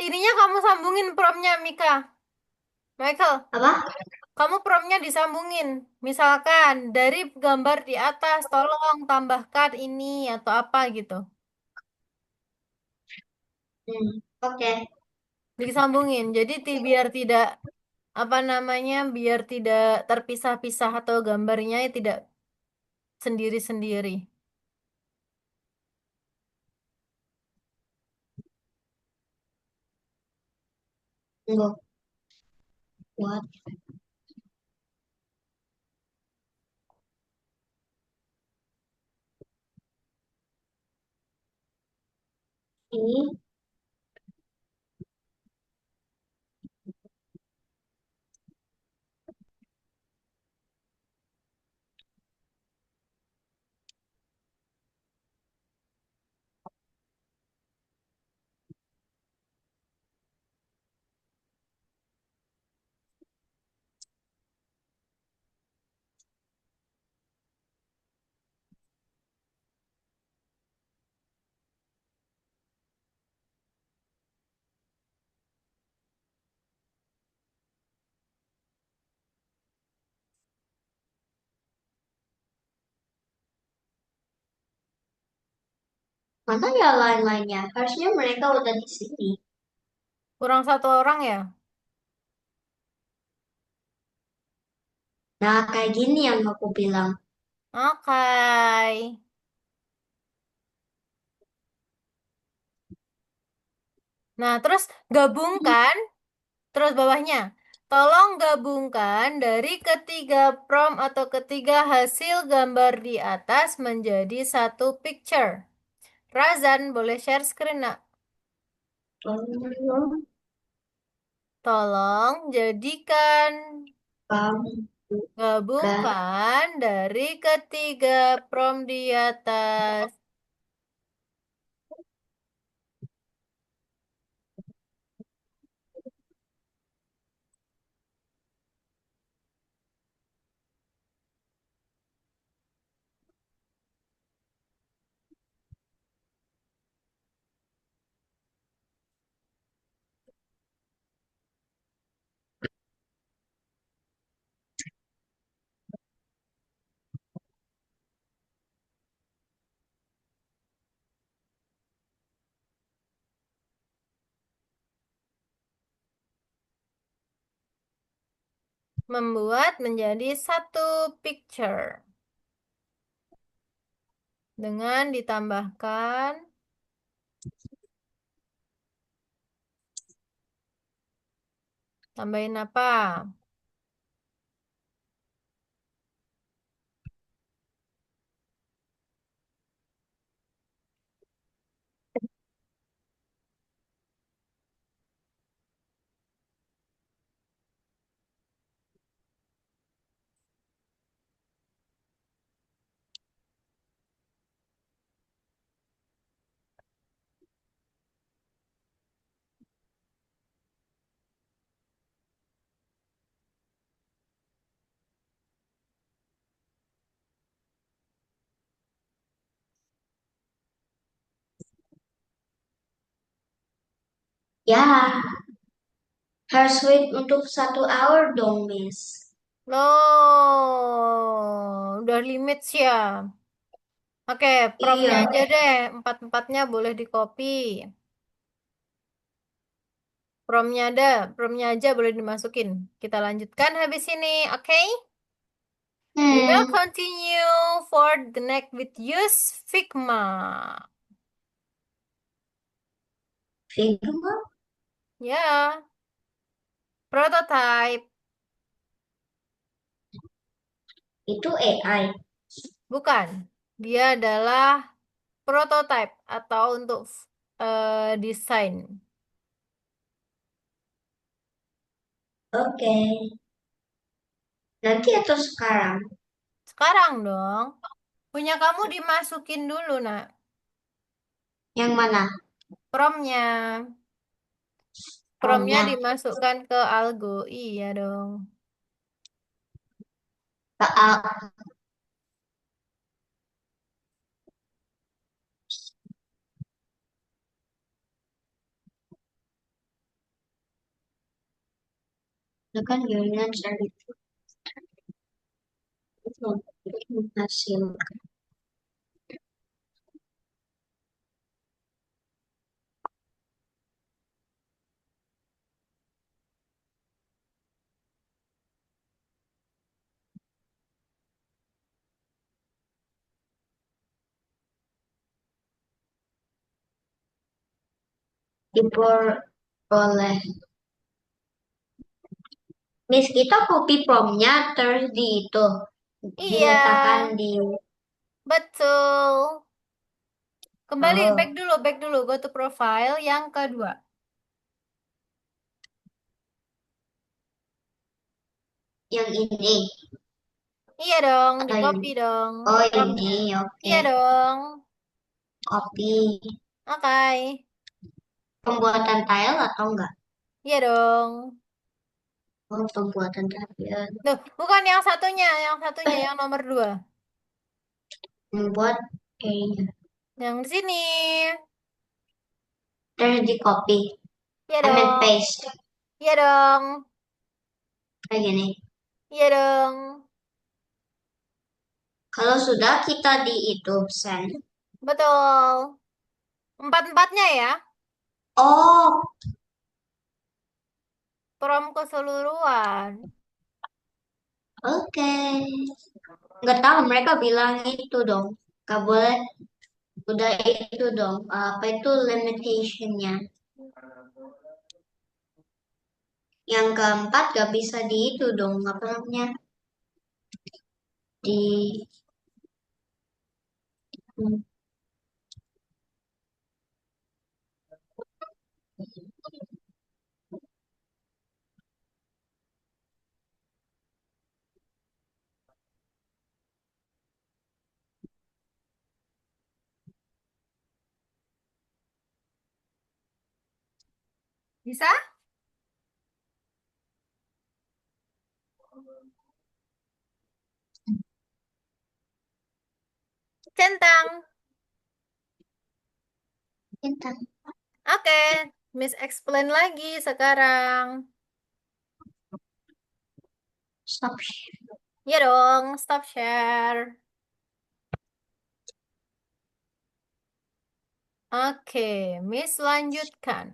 ininya kamu sambungin promnya, Mika. Michael, Apa? kamu promnya disambungin. Misalkan dari gambar di atas, tolong tambahkan ini atau apa gitu. Oke. Disambungin. Jadi biar tidak apa namanya, biar tidak terpisah-pisah atau gambarnya tidak sendiri-sendiri. Tunggu. What? Ini? Mana ya lain-lainnya? Harusnya mereka udah di sini. Kurang satu orang ya? Nah, kayak gini yang aku bilang. Oke. Nah, terus gabungkan, terus bawahnya. Tolong gabungkan dari ketiga prompt atau ketiga hasil gambar di atas menjadi satu picture. Razan, boleh share screen, nak? Tolong Tolong jadikan, kamu buka. gabungkan dari ketiga prompt di atas. Membuat menjadi satu picture. Dengan ditambahkan, tambahin apa? Ya, harus wait untuk 1 hour dong, Miss. Loh, udah limit sih ya. Oke, promnya Iya. aja deh. Empat-empatnya boleh di copy. Promnya ada, promnya aja boleh dimasukin. Kita lanjutkan habis ini, oke? We will Hmm, continue for the next with use Figma. Figma Ya, prototype. itu AI. Bukan. Dia adalah prototype atau untuk desain. Oke. Nanti atau sekarang? Sekarang dong. Punya kamu dimasukin dulu, nak. Yang mana? Promnya. Promnya Promnya. dimasukkan ke algo. Iya dong. Pak. Itu kan unit hasil diperoleh. Miss, kita copy promnya terus di itu Iya, diletakkan di betul. Kembali, oh back dulu, go to profile yang kedua. yang ini Iya dong, di atau copy ini. dong, Oh promnya. ini oke. Iya dong, Copy oke. pembuatan tile atau enggak? Iya dong. Oh pembuatan tile. Tuh, bukan yang satunya, yang nomor dua. Membuat kayaknya. Yang di sini. Terus di copy. Iya I mean dong, paste. iya dong, Kayak gini. iya dong. Kalau sudah kita di itu send. Betul. Empat-empatnya ya, Oh, prom keseluruhan. oke. Nggak tahu mereka bilang itu dong. Nggak boleh. Udah itu dong. Apa itu limitationnya? Yang keempat nggak bisa di itu dong. Apa namanya? Di hmm, Bisa? Centang. bintang. Oke, Miss explain lagi sekarang. Stop. Iya dong, stop share. Oke, Miss lanjutkan.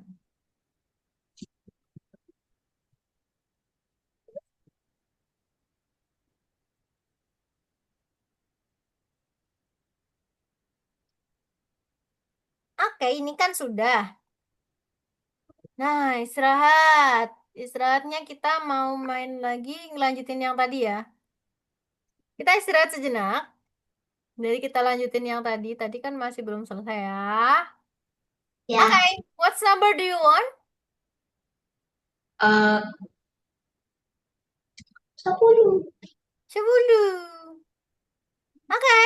Oke, ini kan sudah. Nah, istirahat. Istirahatnya kita mau main lagi, ngelanjutin yang tadi ya. Kita istirahat sejenak. Jadi kita lanjutin yang tadi. Tadi kan masih belum selesai ya. Ya. Oke, what's number do you want? eh 10. 10. Oke.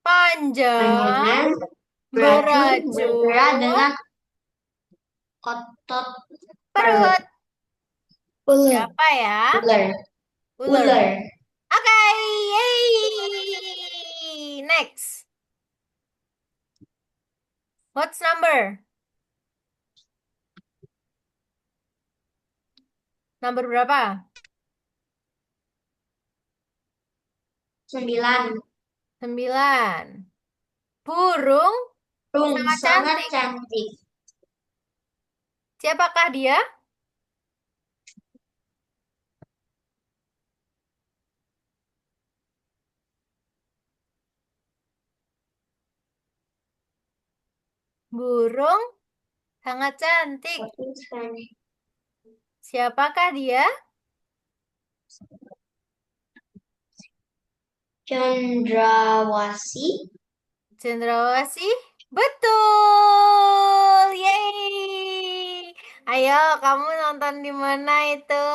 Panjang, Panjangan beracun bergerak beracun, dengan otot perut. perut. Ular. Siapa ya? Ular. Ular. Ular. Oke, yay! Next. What's number? Number berapa? 9. 9. Burung Burung sangat sangat cantik. cantik. Siapakah dia? Burung sangat cantik. Siapakah dia? Cendrawasih. Cendrawasih. Betul. Yeay. Ayo, kamu nonton di mana itu?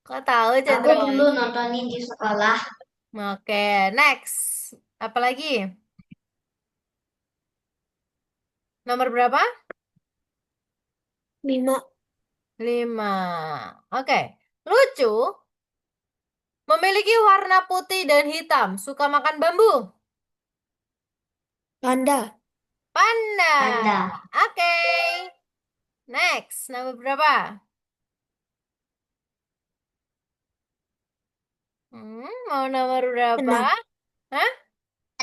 Kok tahu Aku dulu Cendrawasih? nontonin di sekolah. Oke, next. Apa lagi? Nomor berapa? 5. 5. Oke. Lucu. Memiliki warna putih dan hitam. Suka makan bambu. Panda. Panda. Panda. Oke. Next. Nomor berapa? Mau nomor berapa? 6. Hah?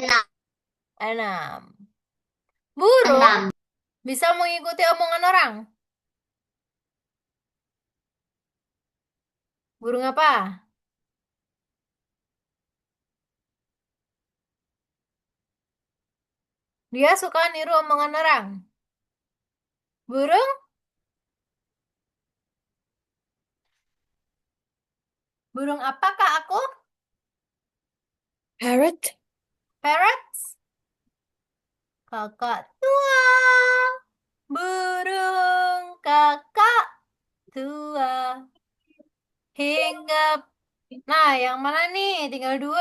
6. 6. Burung 6. bisa mengikuti omongan orang. Burung apa? Dia suka niru omongan orang. Burung? Burung apakah aku? Parrot. Parrots? Kakak tua. Burung kakak tua. Hinggap. Nah, yang mana nih? Tinggal 2.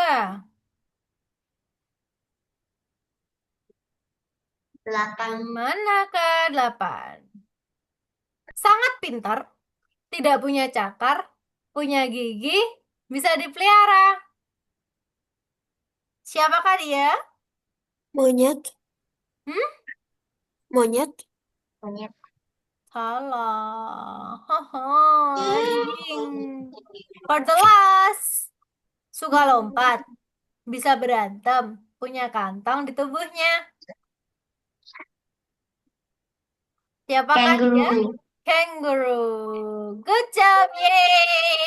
8. Yang manakah 8? Sangat pintar, tidak punya cakar, punya gigi, bisa dipelihara. Siapakah dia? Monyet. Hmm? Monyet. Monyet. Salah. Haha, ding. For the last. Suka lompat, bisa berantem, punya kantong di tubuhnya. Siapakah dia? Kangaroo. Kangaroo. Good job, yeay.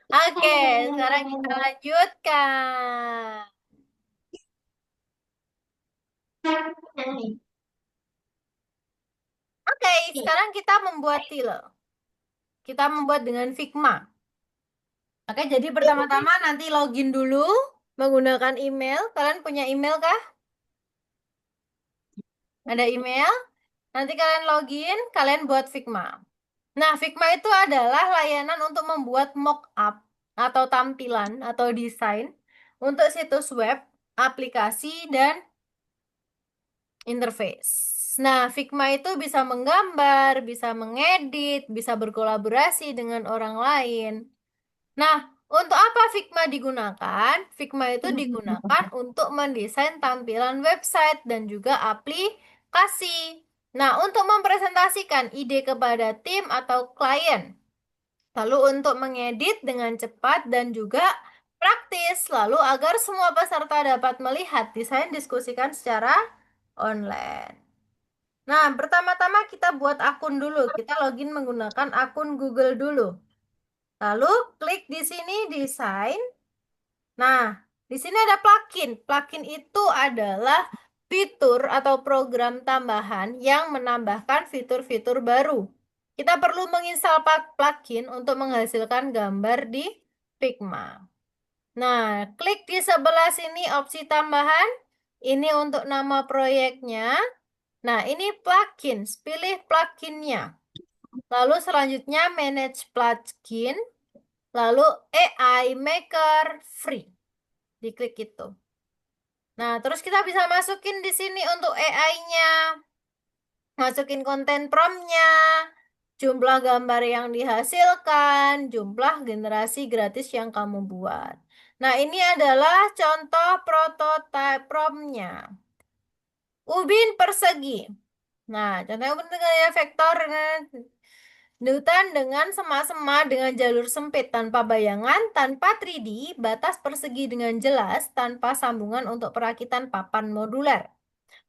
Oke, sekarang kita lanjutkan. Oke, sekarang kita membuat tile. Kita membuat dengan Figma. Oke, jadi pertama-tama nanti login dulu menggunakan email. Kalian punya email kah? Ada email? Nanti kalian login, kalian buat Figma. Nah, Figma itu adalah layanan untuk membuat mock-up atau tampilan atau desain untuk situs web, aplikasi, dan interface. Nah, Figma itu bisa menggambar, bisa mengedit, bisa berkolaborasi dengan orang lain. Nah, untuk apa Figma digunakan? Figma itu digunakan untuk mendesain tampilan website dan juga aplikasi. Nah, untuk mempresentasikan ide kepada tim atau klien. Lalu untuk mengedit dengan cepat dan juga praktis. Lalu agar semua peserta dapat melihat desain diskusikan secara online. Nah, pertama-tama kita buat akun dulu. Kita login menggunakan akun Google dulu. Lalu klik di sini desain. Nah, di sini ada plugin. Plugin itu adalah fitur atau program tambahan yang menambahkan fitur-fitur baru. Kita perlu menginstal plugin untuk menghasilkan gambar di Figma. Nah, klik di sebelah sini opsi tambahan. Ini untuk nama proyeknya. Nah, ini plugin. Pilih pluginnya. Lalu selanjutnya manage plugin. Lalu AI Maker Free. Diklik itu. Nah, terus kita bisa masukin di sini untuk AI-nya. Masukin konten prompt-nya, jumlah gambar yang dihasilkan, jumlah generasi gratis yang kamu buat. Nah, ini adalah contoh prototype prompt-nya. Ubin persegi. Nah, contohnya ubin dengan vektor Newton dengan sema-sema dengan jalur sempit tanpa bayangan, tanpa 3D, batas persegi dengan jelas, tanpa sambungan untuk perakitan papan moduler.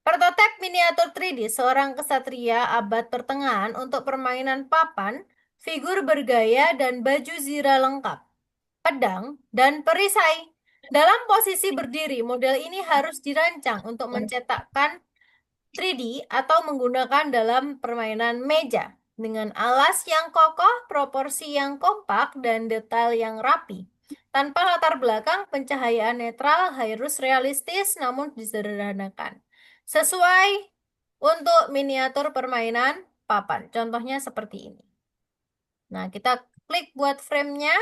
Prototipe miniatur 3D seorang kesatria abad pertengahan untuk permainan papan, figur bergaya, dan baju zira lengkap, pedang, dan perisai. Dalam posisi berdiri, model ini harus dirancang untuk mencetakkan 3D atau menggunakan dalam permainan meja dengan alas yang kokoh, proporsi yang kompak, dan detail yang rapi. Tanpa latar belakang, pencahayaan netral harus realistis namun disederhanakan. Sesuai untuk miniatur permainan papan. Contohnya seperti ini. Nah, kita klik buat frame-nya,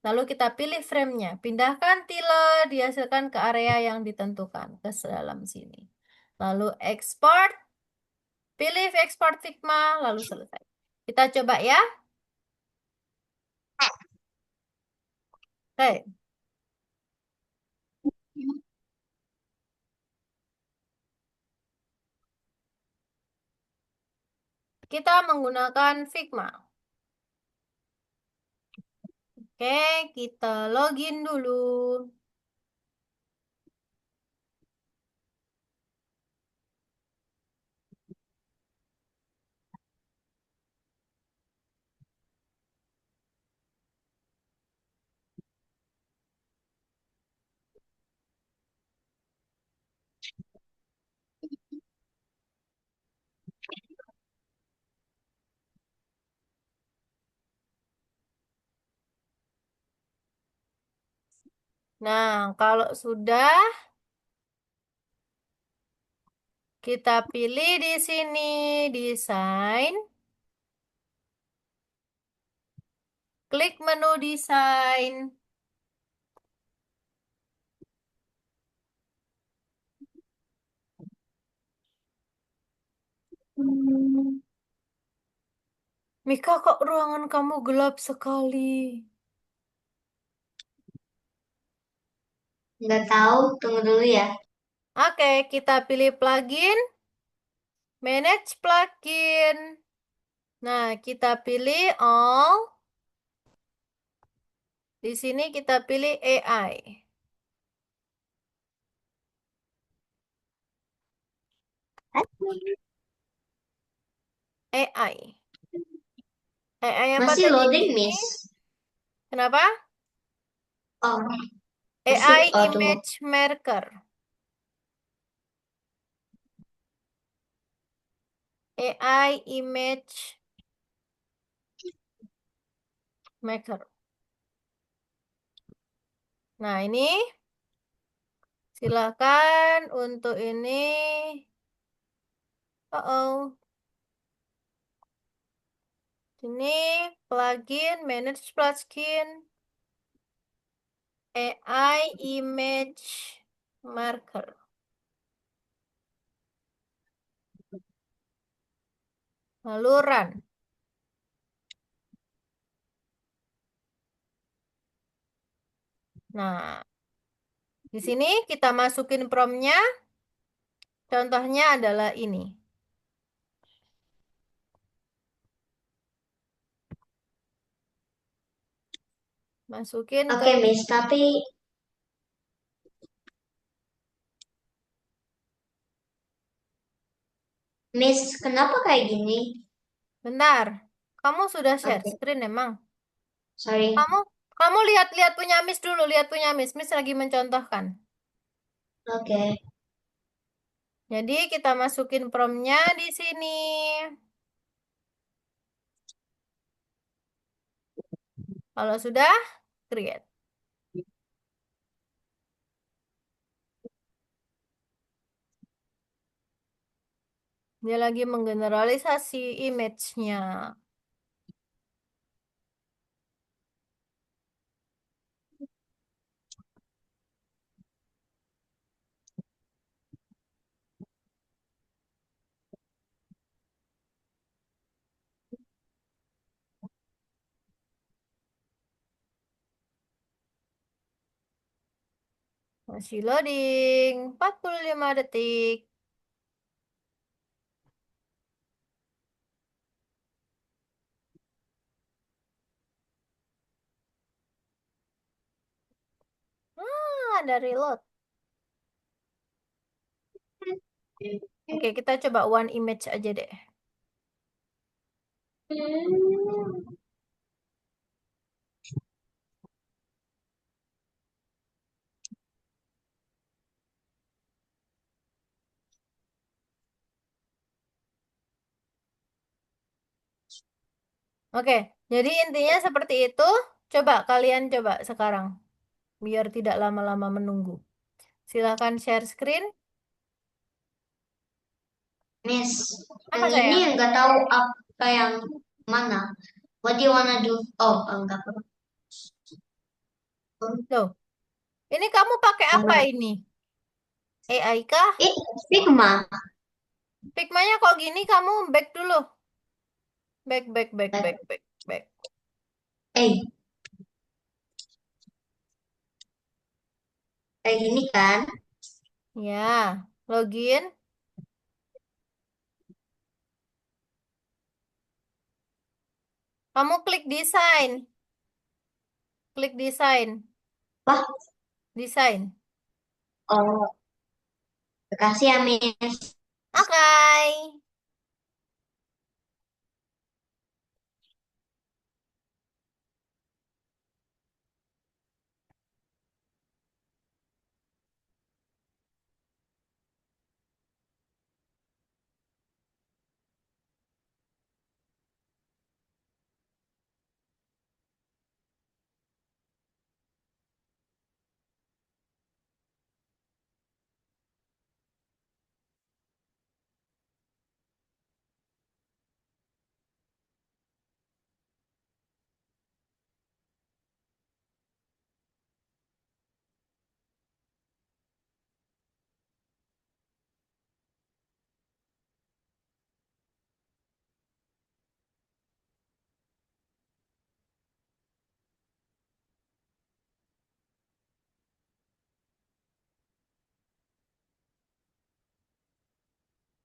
lalu kita pilih frame-nya. Pindahkan tile, dihasilkan ke area yang ditentukan, ke dalam sini. Lalu export, pilih export Figma, lalu selesai. Kita coba ya. Oke, kita menggunakan Figma. Oke, kita login dulu. Nah, kalau sudah, kita pilih di sini desain, klik menu desain. Mika, kok ruangan kamu gelap sekali? Nggak tahu, tunggu dulu ya. Oke, kita pilih plugin, manage plugin. Nah, kita pilih all. Di sini kita pilih AI. AI. AI apa Masih tadi di loading, sini? Miss. Kenapa? Oh, masih. AI Oh, tunggu. image marker. AI image maker. Nah, ini silakan untuk ini. Oh, ini plugin, manage plugin, AI image marker. Lalu run. Nah, di sini kita masukin promptnya. Contohnya adalah ini. Masukin ke Oke, Miss. Tapi, Miss, kenapa kayak gini? bentar. Kamu sudah share Oke, screen emang? sorry. Kamu kamu lihat-lihat punya Miss dulu, lihat punya Miss. Miss lagi mencontohkan. Oke. Jadi kita masukin promptnya di sini. Kalau sudah, create. Dia lagi menggeneralisasi image-nya. Masih loading. 45 detik. Ada reload. Oke, kita coba one image aja deh. Oke, jadi intinya seperti itu. Coba kalian coba sekarang. Biar tidak lama-lama menunggu. Silakan share screen. Miss, yang Apa ini sayang? nggak tahu apa yang mana. What do you wanna do? Oh, enggak apa-apa. Loh, ini kamu pakai apa Enggak. ini? AI kah? Eh, Figma. Figma-nya kok gini? Kamu back dulu. Back, back, back, back, back, back. Eh, kayak gini kan? Ya, login. Kamu klik desain. Klik desain. Wah, Desain. oh, makasih ya, Miss. Oke.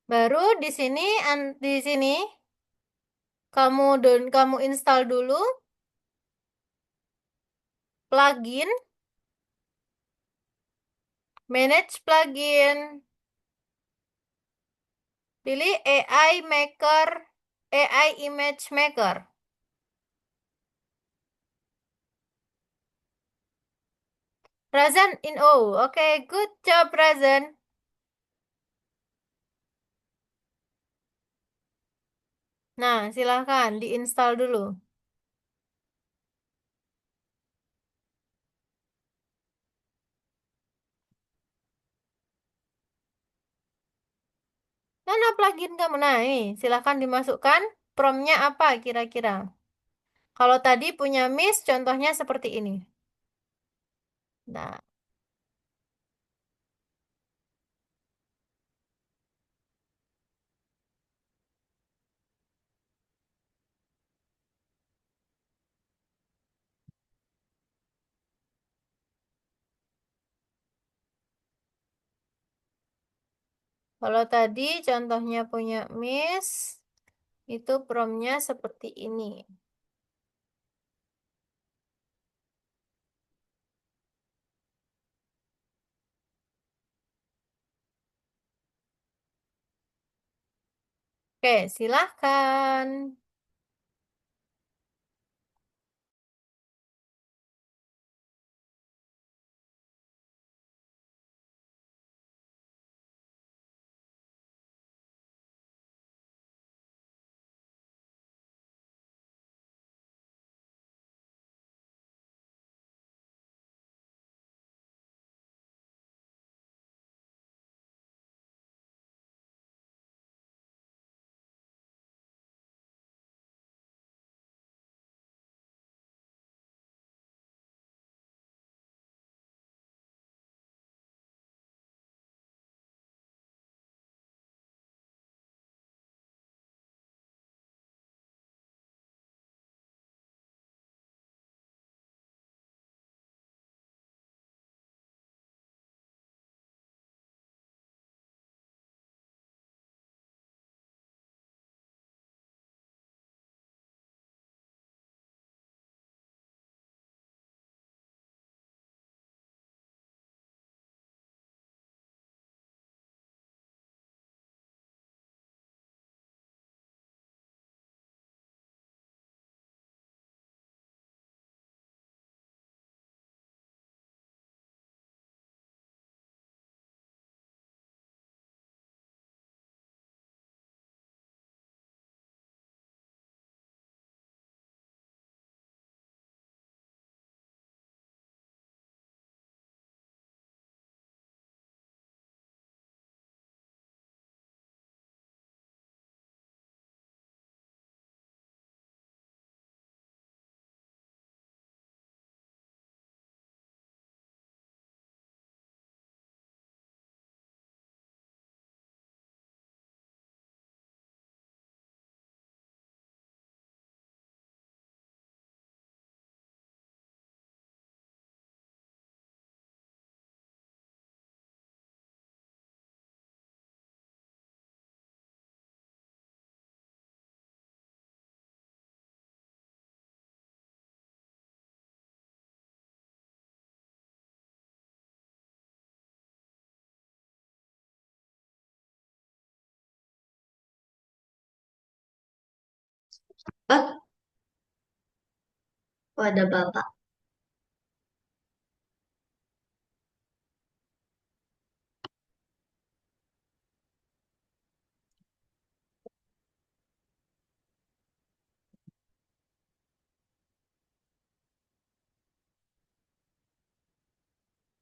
Baru di sini kamu install dulu plugin, manage plugin. Pilih AI Maker, AI Image Maker. Razan in O. Oke, good job Razan. Nah, silahkan diinstal dulu. Mana plugin kamu? Nah, ini silahkan dimasukkan. Promptnya apa kira-kira? Kalau tadi punya Miss, contohnya seperti ini. Nah, kalau tadi contohnya punya Miss, itu promptnya seperti ini. Oke, silahkan. Oh, oh, ada bapak.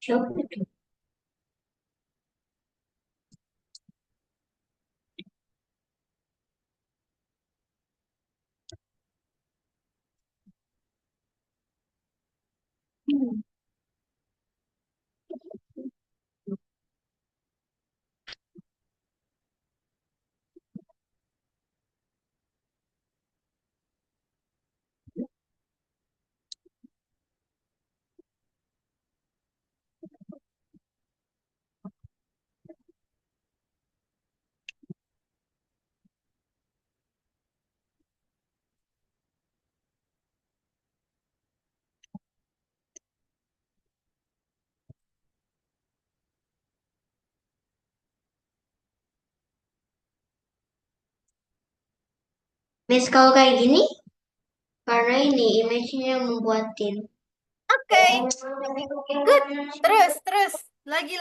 Siapa itu? Miss, kalau kayak gini, karena ini image-nya yang membuatin. Oke, good. Terus, terus. Lagi.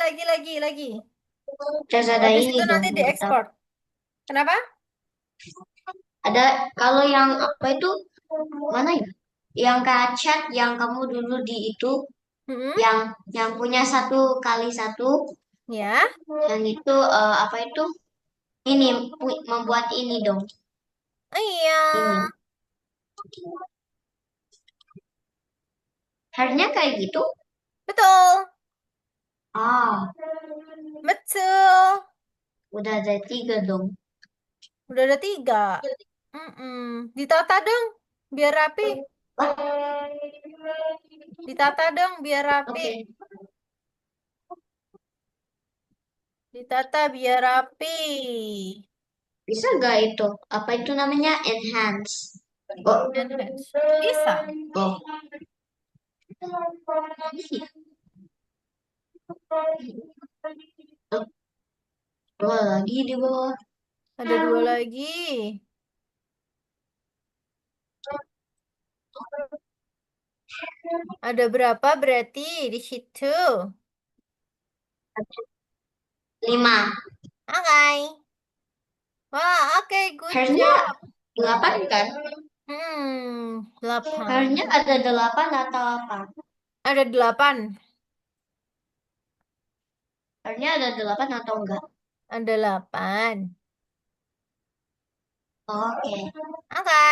Terus ada Habis ini itu dong, nanti tetap. diekspor. Kenapa? Ada, kalau yang apa itu, mana ya? Yang kayak chat yang kamu dulu di itu, Hmm, yang punya 1 kali 1, ya. yang itu apa itu? Ini membuat ini dong, Iya, ini. Harusnya kayak gitu. betul. Ah, Betul. udah ada 3 dong. Udah ada 3. Mm-mm. Ditata dong, biar rapi. Ditata dong, biar rapi. Oke, Ditata biar rapi. bisa nggak itu? Apa itu namanya? Enhance. Oh, Enhance. Bisa. oh. Oh, dua lagi di bawah. Ada 2 lagi. Ada berapa berarti di situ? 5. Oke. Wah, oke, good Harusnya job. 8 kan? 8. Harusnya ada 8 atau apa? Ada 8. Harusnya ada 8 atau enggak? Ada 8. Oke. Oke.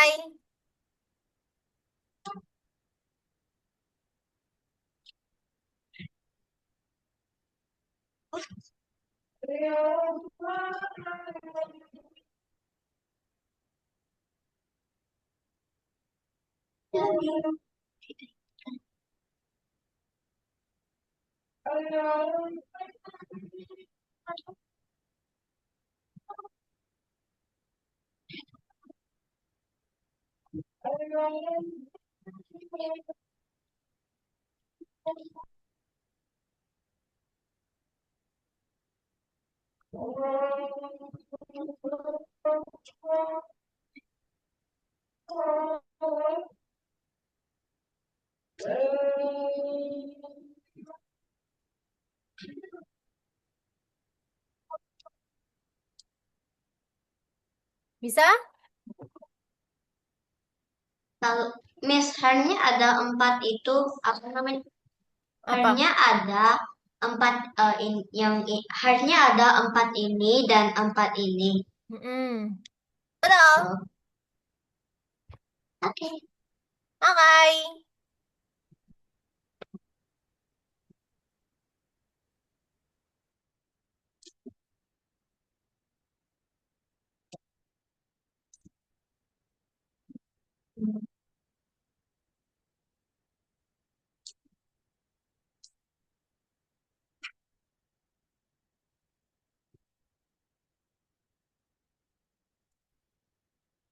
Bisa? Kalau Miss harusnya ada 4 itu apa namanya? Apa? Harusnya ada 4 harusnya ada 4 ini dan 4 ini. Betul. Oh, oke. Oke.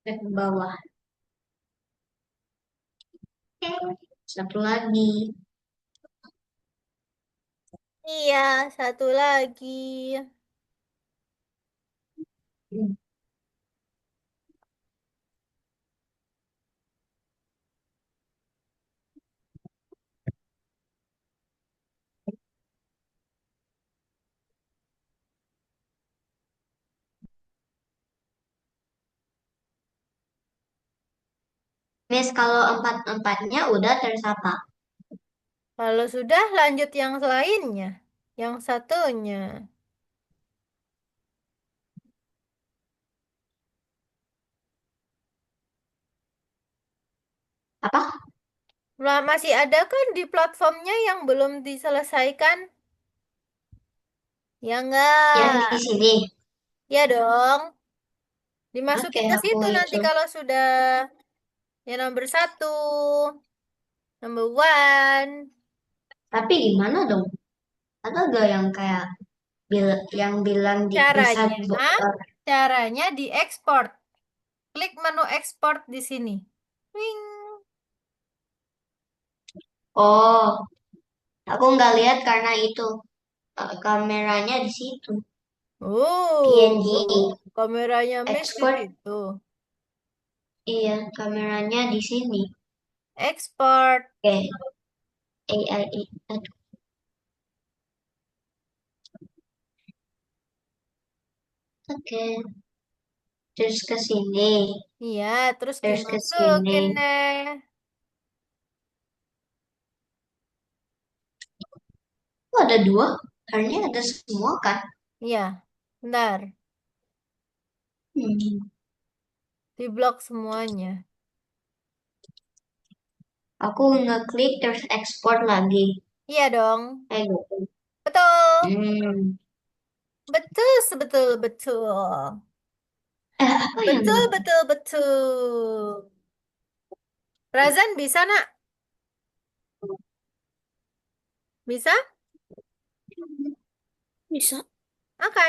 Ke bawah. Oke. Satu lagi. Iya, satu lagi. Miss, kalau empat-empatnya udah tersapa. Kalau sudah, lanjut yang lainnya. Yang satunya. Apa? Masih ada kan di platformnya yang belum diselesaikan? Ya Yang di enggak? sini. Ya dong. Oke, Dimasukin ke aku situ nanti itu. kalau sudah ya nomor satu, number one. Tapi gimana dong? Ada gak yang kayak yang bilang bisa Caranya, caranya diekspor. Klik menu ekspor di sini. Wing. oh, aku nggak lihat karena itu kameranya di situ. PNG Oh, kameranya Miss di export. situ. Iya, kameranya di sini. Ekspor. Oke, AI. Aduh, oke. Terus ke sini. Iya, terus Terus ke sini. dimasukin deh. Oh, ada dua. Harusnya ada semua kan? Iya, bentar. Hmm. Diblok semuanya. Aku ngeklik terus ekspor lagi. Iya dong. Gitu. Betul. Hmm. Betul, sebetul, betul. Apa yang Betul, betul, betul. Razan bisa, nak? Bisa? Bisa. Oke.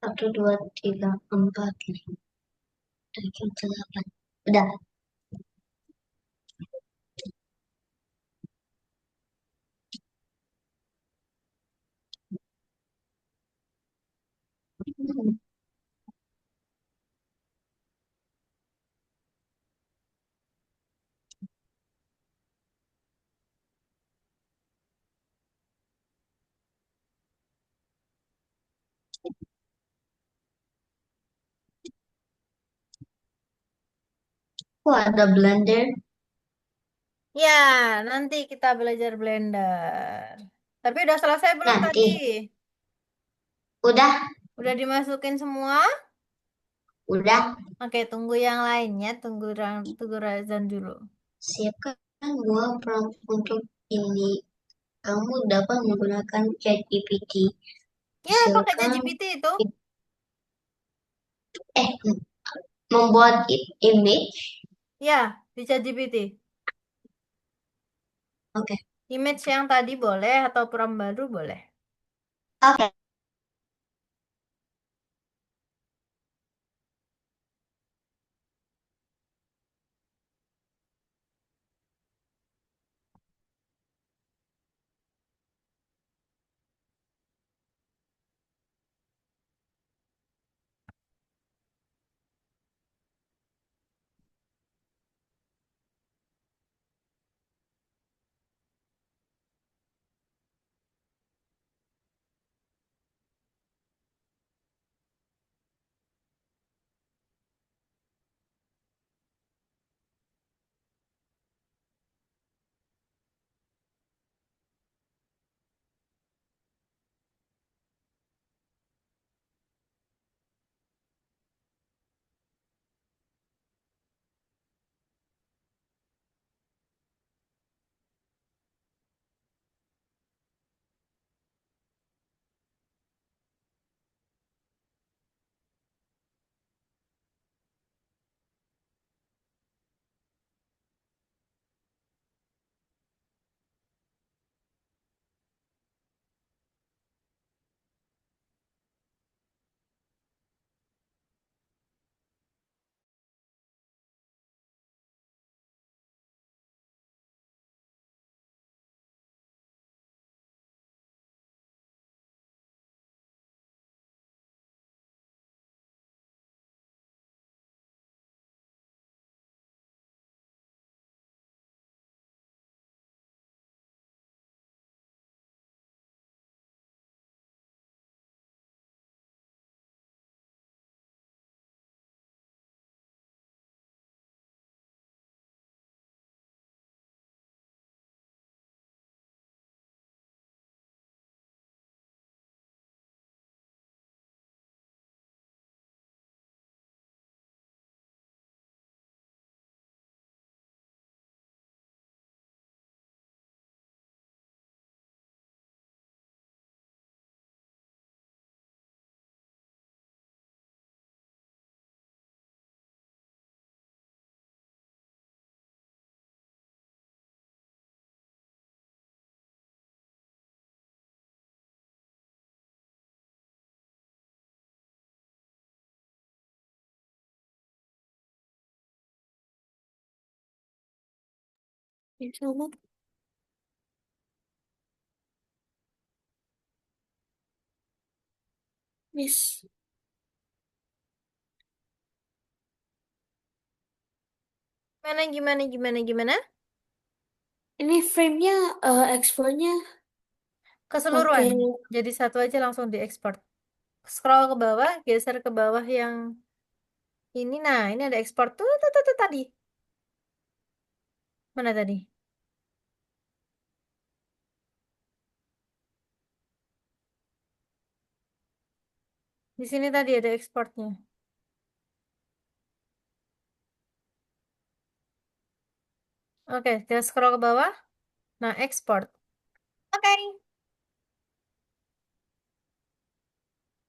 Satu, dua, tiga, empat, lima, tujuh, delapan. Udah. Hmm. Oh, ada blender. Ya, nanti kita belajar Blender. Tapi udah selesai belum tadi? Nanti. Udah, Udah dimasukin semua? udah. Oke, tunggu yang lainnya. Tunggu Razan dulu. Siapkan dua prompt untuk ini. Kamu dapat menggunakan ChatGPT. Ya, pakai Silakan ChatGPT itu. eh membuat image. Ya, di ChatGPT. Oke. Image yang tadi boleh atau prompt baru boleh. Oke. Miss Salma, Miss. Gimana, gimana, gimana, gimana? Ini frame-nya explore-nya pakai Keseluruhan. Jadi satu aja langsung diekspor. Scroll ke bawah, geser ke bawah yang ini. Nah, ini ada ekspor tuh tadi. Mana tadi? Di sini tadi ada ekspornya. Oke, kita scroll ke bawah. Nah, export. Oke.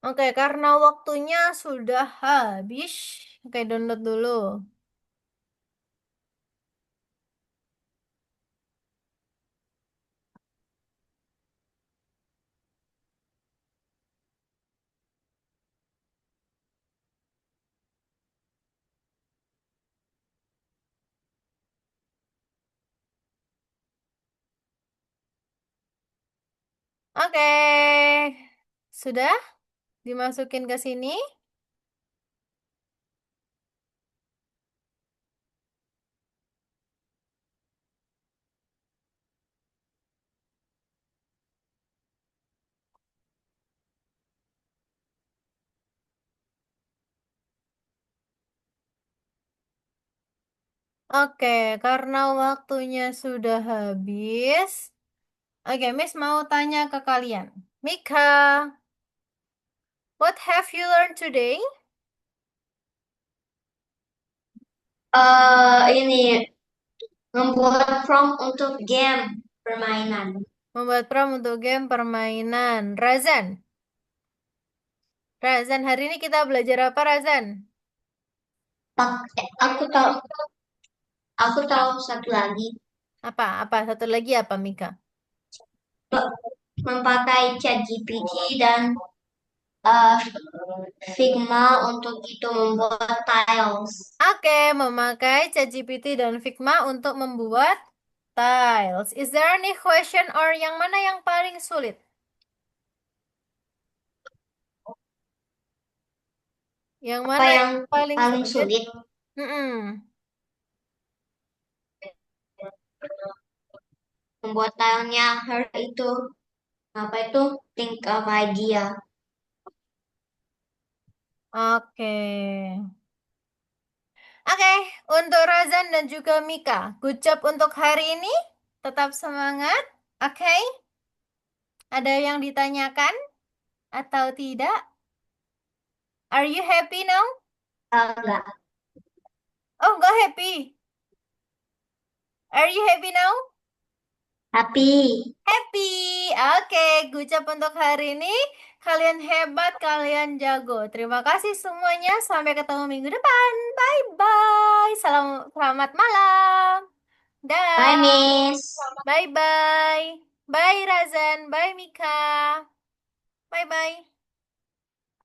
Oke, karena waktunya sudah habis. Oke, download dulu. Oke. Sudah dimasukin ke sini. Oke, karena waktunya sudah habis. Oke, Miss mau tanya ke kalian. Mika, what have you learned today? Ini membuat prompt untuk game permainan. Membuat prompt untuk game permainan. Razan. Razan, hari ini kita belajar apa, Razan? Aku tahu Aku tahu satu lagi. Apa? Apa? Satu lagi apa, Mika? Memakai ChatGPT dan eh, Figma untuk itu membuat tiles. Oke, memakai ChatGPT dan Figma untuk membuat tiles. Is there any question or yang mana yang paling sulit? Yang Apa mana yang yang paling paling sulit? sulit? Mm-mm. Membuat tilenya her itu apa itu? Think of idea. Oke. Oke, untuk Razan dan juga Mika, good job untuk hari ini. Tetap semangat. Oke, ada yang ditanyakan atau tidak? Are you happy now? Enggak. Oh, nggak happy. Are you happy now? Tapi Happy. Oke, good job untuk hari ini. Kalian hebat, kalian jago. Terima kasih semuanya. Sampai ketemu minggu depan. Bye-bye. Selamat malam. bye, Dah. Miss. Bye-bye. Bye, Razan. Bye, Mika. Bye-bye.